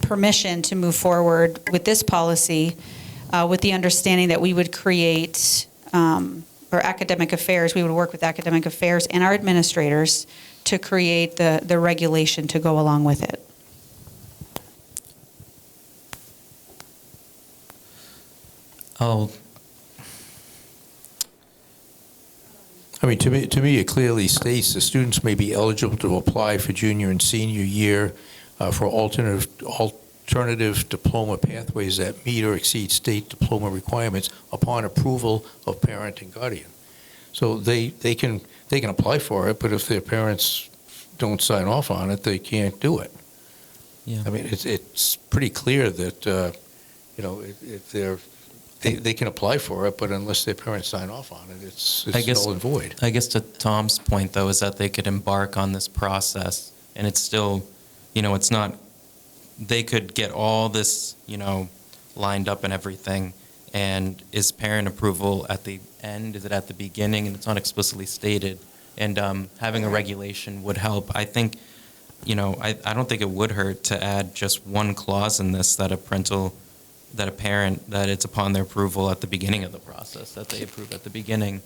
permission to move forward with this policy with the understanding that we would create, or academic affairs, we would work with academic affairs and our administrators to create the regulation to go along with it. I mean, to me, it clearly states the students may be eligible to apply for junior and senior year for alternative diploma pathways that meet or exceed state diploma requirements upon approval of parent and guardian. So they can apply for it, but if their parents don't sign off on it, they can't do it. Yeah. I mean, it's pretty clear that if they can apply for it, but unless their parents sign off on it, it's null and void. I guess to Tom's point, though, is that they could embark on this process, and it's still, it's not, they could get all this, lined up and everything, and is parent approval at the end? Is it at the beginning? And it's not explicitly stated. And having a regulation would help. I think, I don't think it would hurt to add just one clause in this that a parent, that it's upon their approval at the beginning of the process, that they approve at the beginning.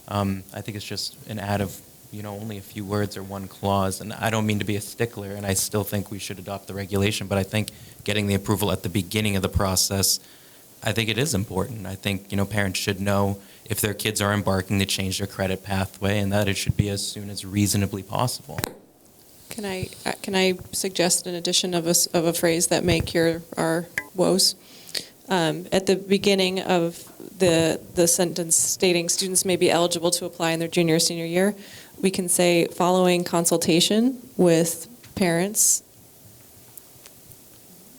I think it's just an add of, only a few words or one clause. And I don't mean to be a stickler, and I still think we should adopt the regulation, but I think getting the approval at the beginning of the process, I think it is important. I think, parents should know if their kids are embarking to change their credit pathway, and that it should be as soon as reasonably possible. Can I suggest an addition of a phrase that may cure our woes? At the beginning of the sentence stating students may be eligible to apply in their junior or senior year, we can say following consultation with parents.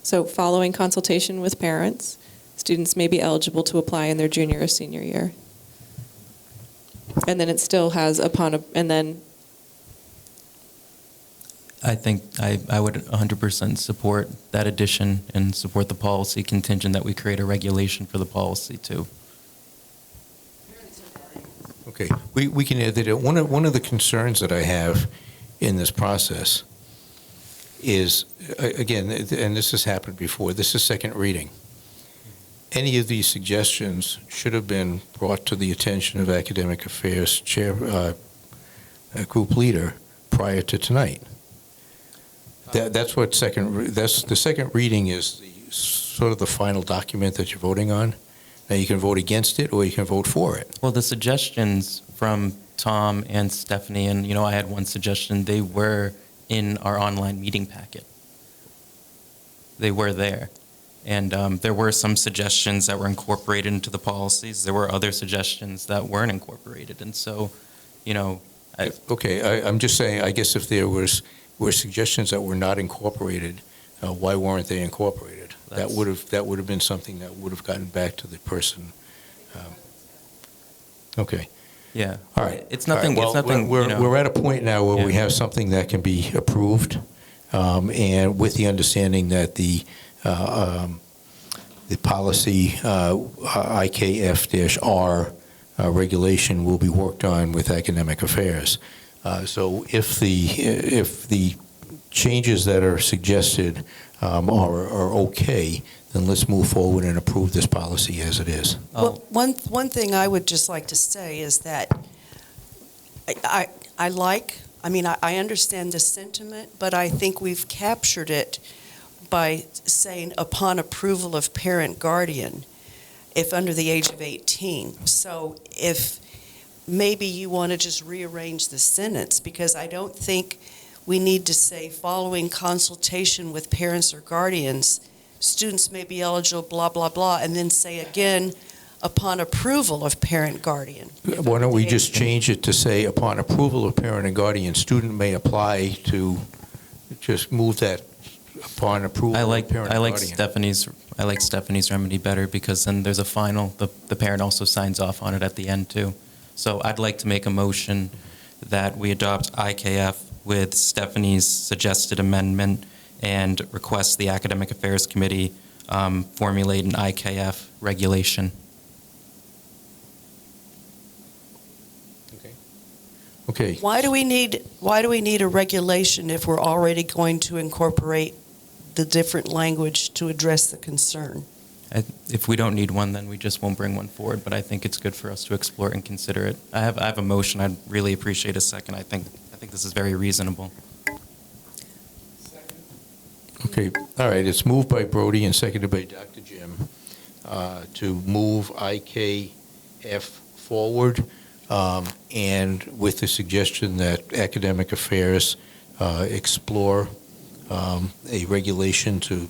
So following consultation with parents, students may be eligible to apply in their junior or senior year. And then it still has and then I think I would 100% support that addition and support the policy contingent that we create a regulation for the policy too. Okay, we can add that. One of the concerns that I have in this process is, again, and this has happened before, this is second reading. Any of these suggestions should have been brought to the attention of Academic Affairs Chair, Group Leader prior to tonight. That's what that's the second reading is sort of the final document that you're voting on. Now, you can vote against it or you can vote for it. Well, the suggestions from Tom and Stephanie, and, I had one suggestion, they were in our online meeting packet. They were there. And there were some suggestions that were incorporated into the policies. There were other suggestions that weren't incorporated. And so, Okay, I'm just saying, I guess if there were suggestions that were not incorporated, why weren't they incorporated? That would have been something that would have gotten back to the person. Okay. Yeah. All right. It's nothing. All right, well, it's nothing. We're at a point now where we have something that can be approved, and with the understanding that the policy IKF-R regulation will be worked on with Academic Affairs. So if the changes that are suggested are okay, then let's move forward and approve this policy as it is. Well, one thing I would just like to say is that I understand the sentiment, but I think we've captured it by saying upon approval of parent guardian, if under the age of 18. So if maybe you want to just rearrange the sentence, because I don't think we need to say following consultation with parents or guardians, students may be eligible, blah, blah, blah, and then say again, upon approval of parent guardian. Why don't we just change it to say upon approval of parent and guardian, student may apply to just move that upon approval of parent and guardian. I like Stephanie's remedy better because then there's a final, the parent also signs off on it at the end too. So I'd like to make a motion that we adopt IKF with Stephanie's suggested amendment and request the Academic Affairs Committee formulate an IKF regulation. Okay. Why do we need a regulation if we're already going to incorporate the different language to address the concern? If we don't need one, then we just won't bring one forward, but I think it's good for us to explore it and consider it. I have a motion. I'd really appreciate a second. I think this is very reasonable. Okay, all right, it's moved by Brody and seconded by Dr. Jim to move IKF forward, and with the suggestion that Academic Affairs explore a regulation to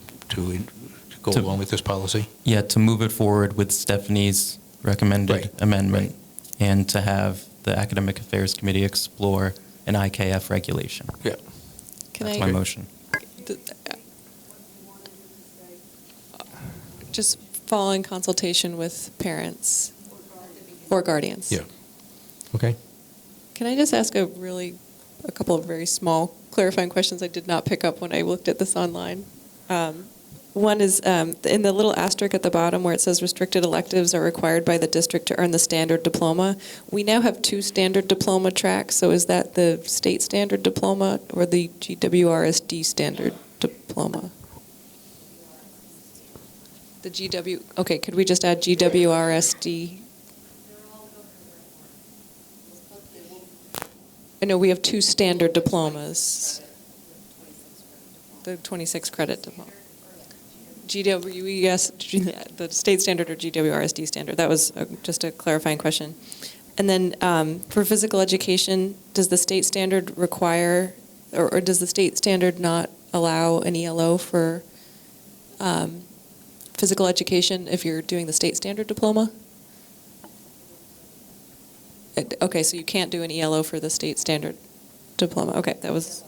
go along with this policy? Yeah, to move it forward with Stephanie's recommended amendment and to have the Academic Affairs Committee explore an IKF regulation. Yeah. That's my motion. Just following consultation with parents or guardians. Yeah. Okay. Can I just ask a couple of very small clarifying questions I did not pick up when I looked at this online? One is in the little asterisk at the bottom where it says restricted electives are required by the district to earn the standard diploma. We now have 2 standard diploma tracks, so is that the state standard diploma or the GWRSD standard diploma? Okay, could we just add GWRSD? I know we have 2 standard diplomas. The 26 credit diploma. GWES, the state standard or GWRSD standard? That was just a clarifying question. And then for physical education, does the state standard require, or does the state standard not allow an ELO for physical education if you're doing the state standard diploma? Okay, so you can't do an ELO for the state standard diploma. Okay, that was,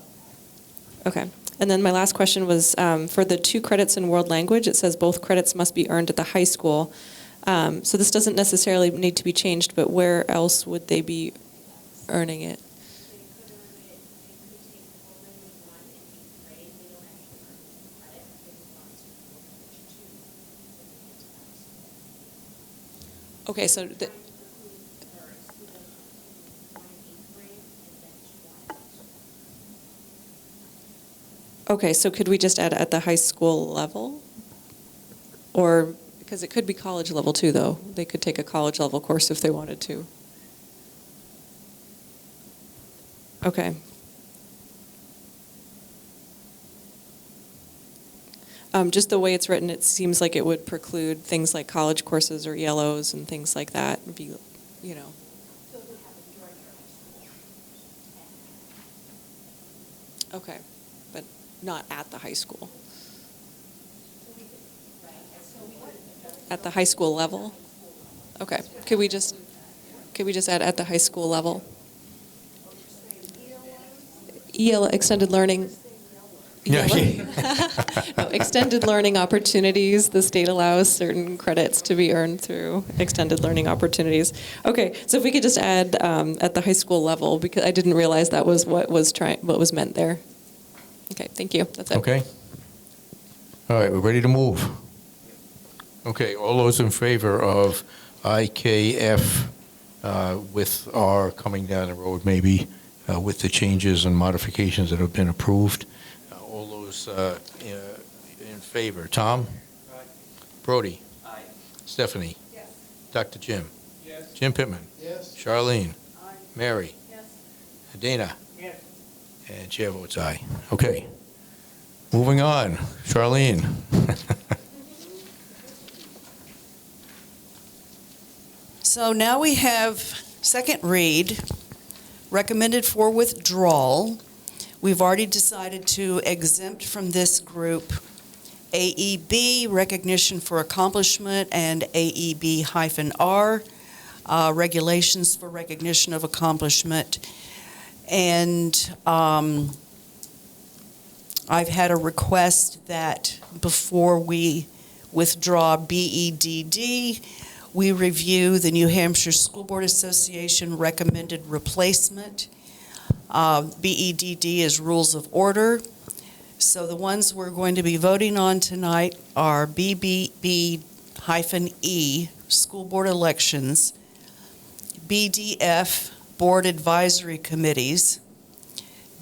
okay. And then my last question was for the 2 credits in world language, it says both credits must be earned at the high school. So this doesn't necessarily need to be changed, but where else would they be earning it? Okay, so Okay, so could we just add at the high school level? Or, because it could be college level too, though. They could take a college level course if they wanted to. Okay. Just the way it's written, it seems like it would preclude things like college courses or yellows and things like that. It'd be, you know. Okay, but not at the high school. At the high school level? Okay, could we just add at the high school level? EL, extended learning. Yeah. No, extended learning opportunities. The state allows certain credits to be earned through extended learning opportunities. Okay, so if we could just add at the high school level, because I didn't realize that was what was meant there. Okay, thank you. That's it. Okay. All right, we're ready to move. Okay, all those in favor of IKF with our coming down the road, maybe with the changes and modifications that have been approved. All those in favor. Tom? Aye. Brody? Aye. Stephanie? Yes. Dr. Jim? Yes. Jim Pittman? Yes. Charlene? Aye. Mary? Yes. Dana? Yes. And chair votes aye. Okay. Moving on. Charlene? So now we have second read, recommended for withdrawal. We've already decided to exempt from this group AEB, recognition for accomplishment, and AEB-R, regulations for recognition of accomplishment. And I've had a request that before we withdraw BEDD, we review the New Hampshire School Board Association recommended replacement. BEDD is rules of order. So the ones we're going to be voting on tonight are BBB-E, School Board Elections, BDF, Board Advisory Committees,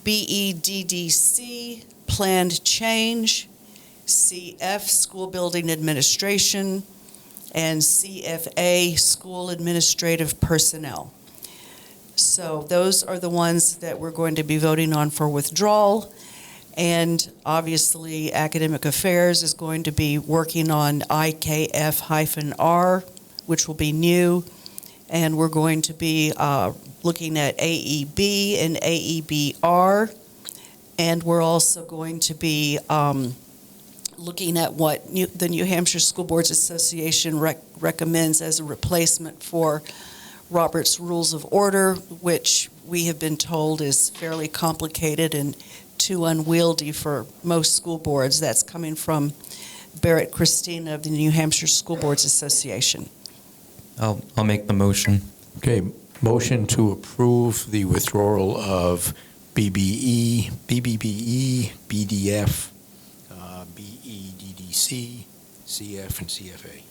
BEDDC, Planned Change, CF, School Building Administration, and CFA, School Administrative Personnel. So those are the ones that we're going to be voting on for withdrawal. And obviously, Academic Affairs is going to be working on IKF-R, which will be new. And we're going to be looking at AEB and AEB-R. And we're also going to be looking at what the New Hampshire School Boards Association recommends as a replacement for Robert's Rules of Order, which we have been told is fairly complicated and too unwieldy for most school boards. That's coming from Barrett Christina of the New Hampshire School Boards Association. I'll make the motion. Okay, motion to approve the withdrawal of BBE, BDF, BEDDC, CF, and CFA.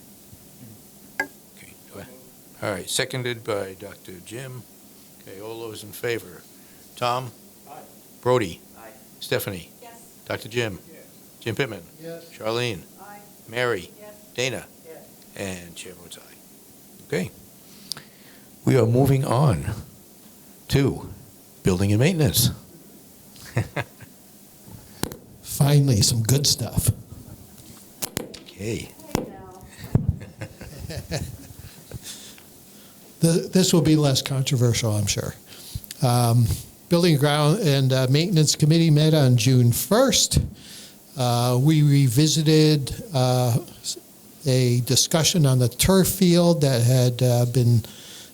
Okay, go ahead. All right, seconded by Dr. Jim. Okay, all those in favor. Tom? Aye. Brody? Aye. Stephanie? Yes. Dr. Jim? Yes. Jim Pittman? Yes. Charlene? Aye. Mary? Yes. Dana? Yes. And chair votes aye. Okay. We are moving on to building and maintenance. Finally, some good stuff. Okay. This will be less controversial, I'm sure. Building Ground and Maintenance Committee met on June 1st. We revisited a discussion on the turf field that had been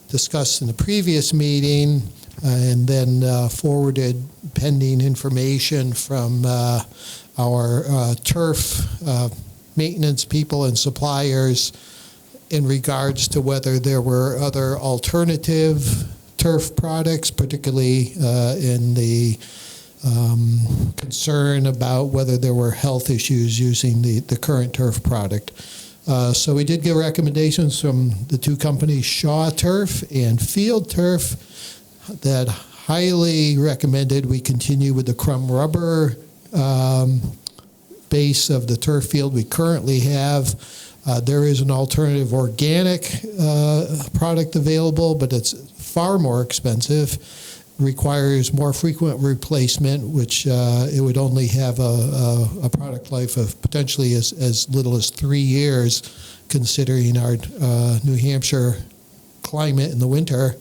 discussed in the previous meeting, and then forwarded pending information from our turf maintenance people and suppliers in regards to whether there were other alternative turf products, particularly in the concern about whether there were health issues using the current turf product. So we did get recommendations from the two companies, Shaw Turf and Field Turf, that highly recommended we continue with the crumb rubber base of the turf field we currently have. There is an alternative organic product available, but it's far more expensive, requires more frequent replacement, which it would only have a product life of potentially as little as 3 years, considering our New Hampshire climate in the winter.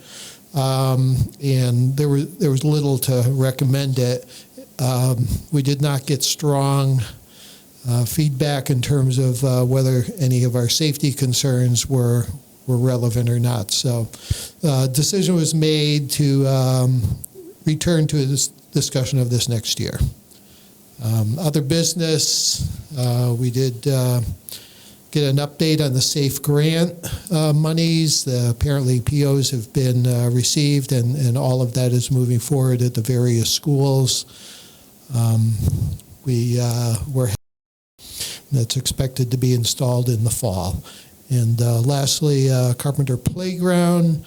And there was little to recommend it. We did not get strong feedback in terms of whether any of our safety concerns were relevant or not. So decision was made to return to this discussion of this next year. Other business, we did get an update on the SAFE grant monies. Apparently POs have been received, and all of that is moving forward at the various schools. That's expected to be installed in the fall. And lastly, Carpenter Playground,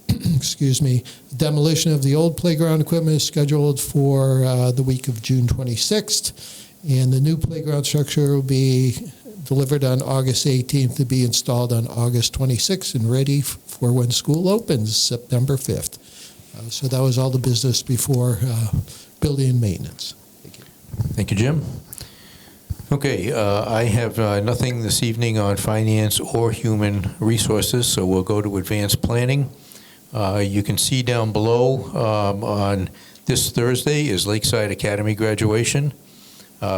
excuse me, demolition of the old playground equipment is scheduled for the week of June 26th, and the new playground structure will be delivered on August 18th to be installed on August 26th and ready for when school opens, September 5th. So that was all the business before building and maintenance. Thank you. Thank you, Jim. Okay, I have nothing this evening on finance or human resources, so we'll go to advanced planning. You can see down below on this Thursday is Lakeside Academy graduation.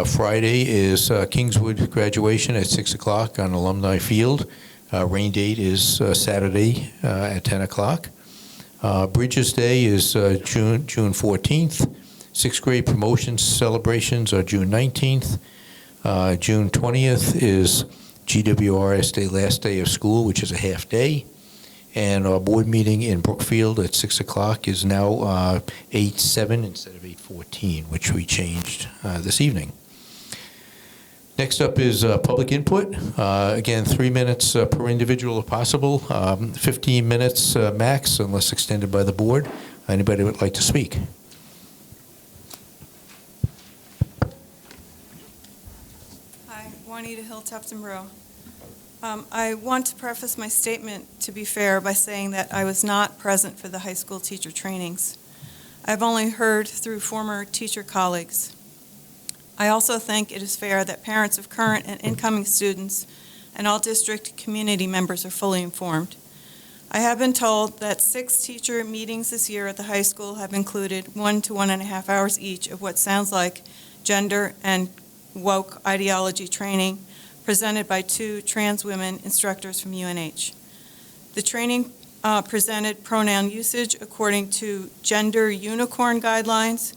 Friday is Kingswood graduation at 6 o'clock on Alumni Field. Rain date is Saturday at 10 o'clock. Bridges Day is June 14th. Sixth grade promotions celebrations are June 19th. June 20th is GWRSD last day of school, which is a half day. And our board meeting in Brookfield at 6 o'clock is now 8:07 instead of 8:14, which we changed this evening. Next up is public input. Again, 3 minutes per individual if possible, 15 minutes max unless extended by the board. Anybody would like to speak? Juanita Hill, Tufton Borough. I want to preface my statement, to be fair, by saying that I was not present for the high school teacher trainings. I've only heard through former teacher colleagues. I also think it is fair that parents of current and incoming students and all district community members are fully informed. I have been told that 6 teacher meetings this year at the high school have included 1 to 1.5 hours each of what sounds like gender and woke ideology training presented by 2 trans women instructors from UNH. The training presented pronoun usage according to gender unicorn guidelines,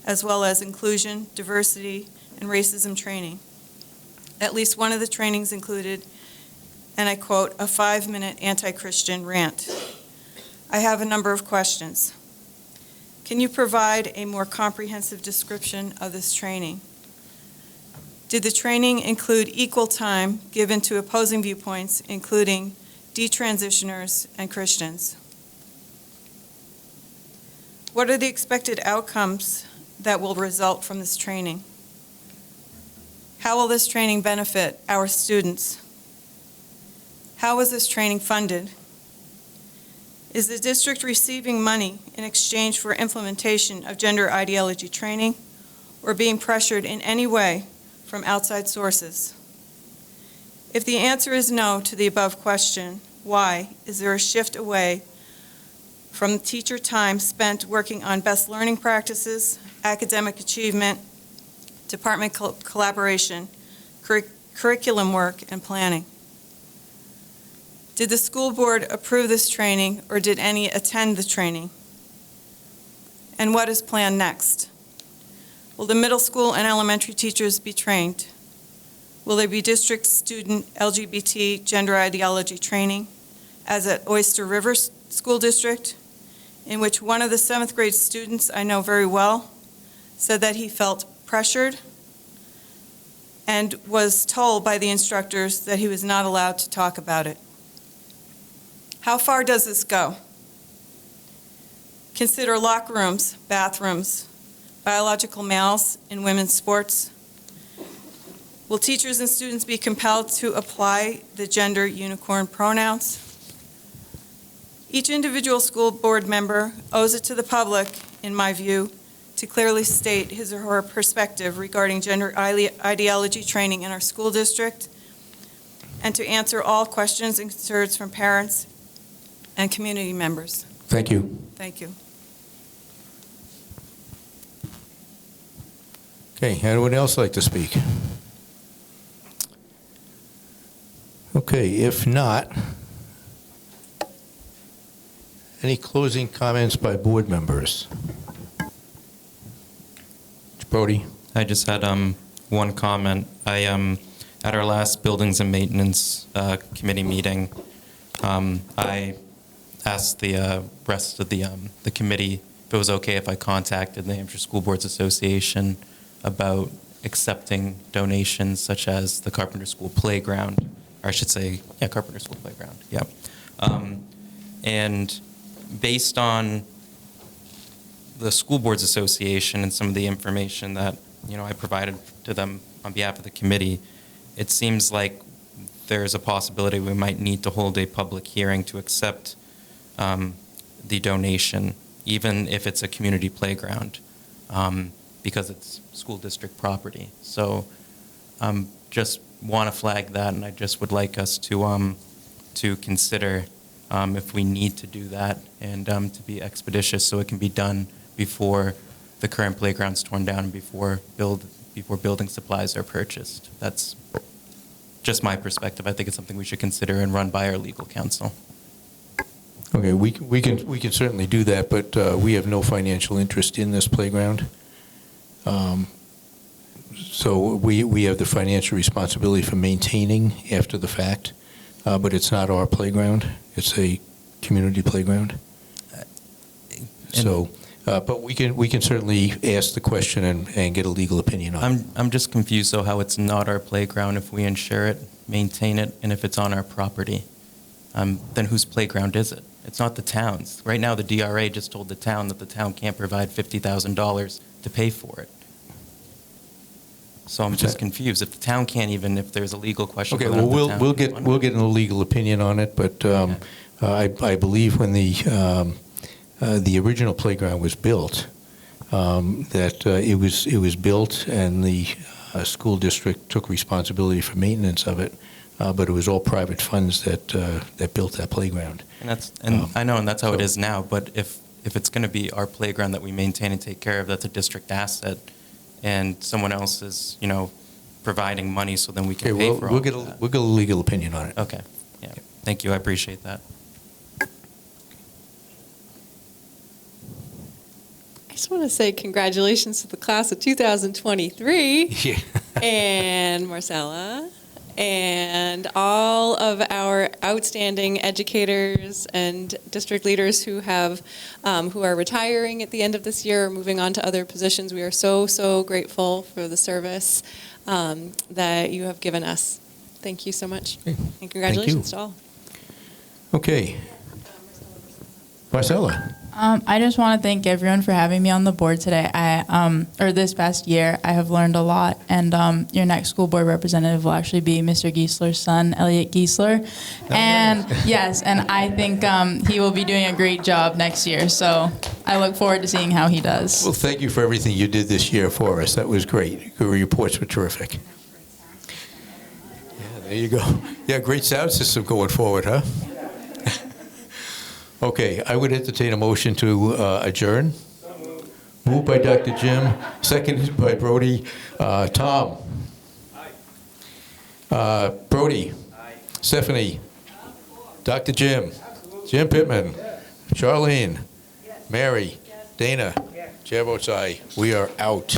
as well as inclusion, diversity, and racism training. At least one of the trainings included, and I quote, a 5-minute anti-Christian rant. I have a number of questions. Can you provide a more comprehensive description of this training? Did the training include equal time given to opposing viewpoints, including detransitioners and Christians? What are the expected outcomes that will result from this training? How will this training benefit our students? How is this training funded? Is the district receiving money in exchange for implementation of gender ideology training, or being pressured in any way from outside sources? If the answer is no to the above question, why is there a shift away from teacher time spent working on best learning practices, academic achievement, department collaboration, curriculum work, and planning? Did the school board approve this training, or did any attend the training? And what is planned next? Will the middle school and elementary teachers be trained? Will there be district student LGBT gender ideology training, as at Oyster River School District, in which one of the 7th grade students I know very well said that he felt pressured and was told by the instructors that he was not allowed to talk about it? How far does this go? Consider locker rooms, bathrooms, biological males in women's sports? Will teachers and students be compelled to apply the gender unicorn pronouns? Each individual school board member owes it to the public, in my view, to clearly state his or her perspective regarding gender ideology training in our school district, and to answer all questions and concerns from parents and community members. Thank you. Thank you. Okay, anyone else like to speak? Okay, if not, any closing comments by board members? Brody? I just had one comment. At our last Buildings and Maintenance Committee meeting, I asked the rest of the committee if it was okay if I contacted the Hampshire School Boards Association about accepting donations such as the Carpenter School Playground, or I should say, yeah, Carpenter School Playground, yeah. And based on the School Boards Association and some of the information that, I provided to them on behalf of the committee, it seems like there's a possibility we might need to hold a public hearing to accept the donation, even if it's a community playground, because it's school district property. So just want to flag that, and I just would like us to consider if we need to do that, and to be expeditious so it can be done before the current playground's torn down and before building supplies are purchased. That's just my perspective. I think it's something we should consider and run by our legal counsel. Okay, we can certainly do that, but we have no financial interest in this playground. So we have the financial responsibility for maintaining after the fact, but it's not our playground. It's a community playground. So, but we can certainly ask the question and get a legal opinion on it. I'm just confused, though, how it's not our playground if we insure it, maintain it, and if it's on our property. Then whose playground is it? It's not the town's. Right now, the DRA just told the town that the town can't provide $50,000 to pay for it. So I'm just confused. If the town can't even, if there's a legal question. Okay, well, we'll get a legal opinion on it, but I believe when the original playground was built, that it was built and the school district took responsibility for maintenance of it, but it was all private funds that built that playground. And I know, and that's how it is now. But if it's going to be our playground that we maintain and take care of, that's a district asset, and someone else is, providing money, so then we can pay for all of that. We'll get a legal opinion on it. Okay. Yeah. Thank you. I appreciate that. I just want to say congratulations to the class of 2023 Yeah. and Marcella and all of our outstanding educators and district leaders who are retiring at the end of this year or moving on to other positions. We are so grateful for the service that you have given us. Thank you so much. Okay. And congratulations to all. Okay. Marcella. I just want to thank everyone for having me on the board today. This past year, I have learned a lot, and your next school board representative will actually be Mr. Giesler's son, Elliot Giesler. And yes, and I think he will be doing a great job next year. So I look forward to seeing how he does. Well, thank you for everything you did this year for us. That was great. Your reports were terrific. Yeah, there you go. Yeah, great sound system going forward, huh? Okay, I would entertain a motion to adjourn. Moved by Dr. Jim, seconded by Brody. Tom? Brody? Stephanie? Dr. Jim? Jim Pittman? Charlene? Mary? Dana? Chair votes aye. We are out.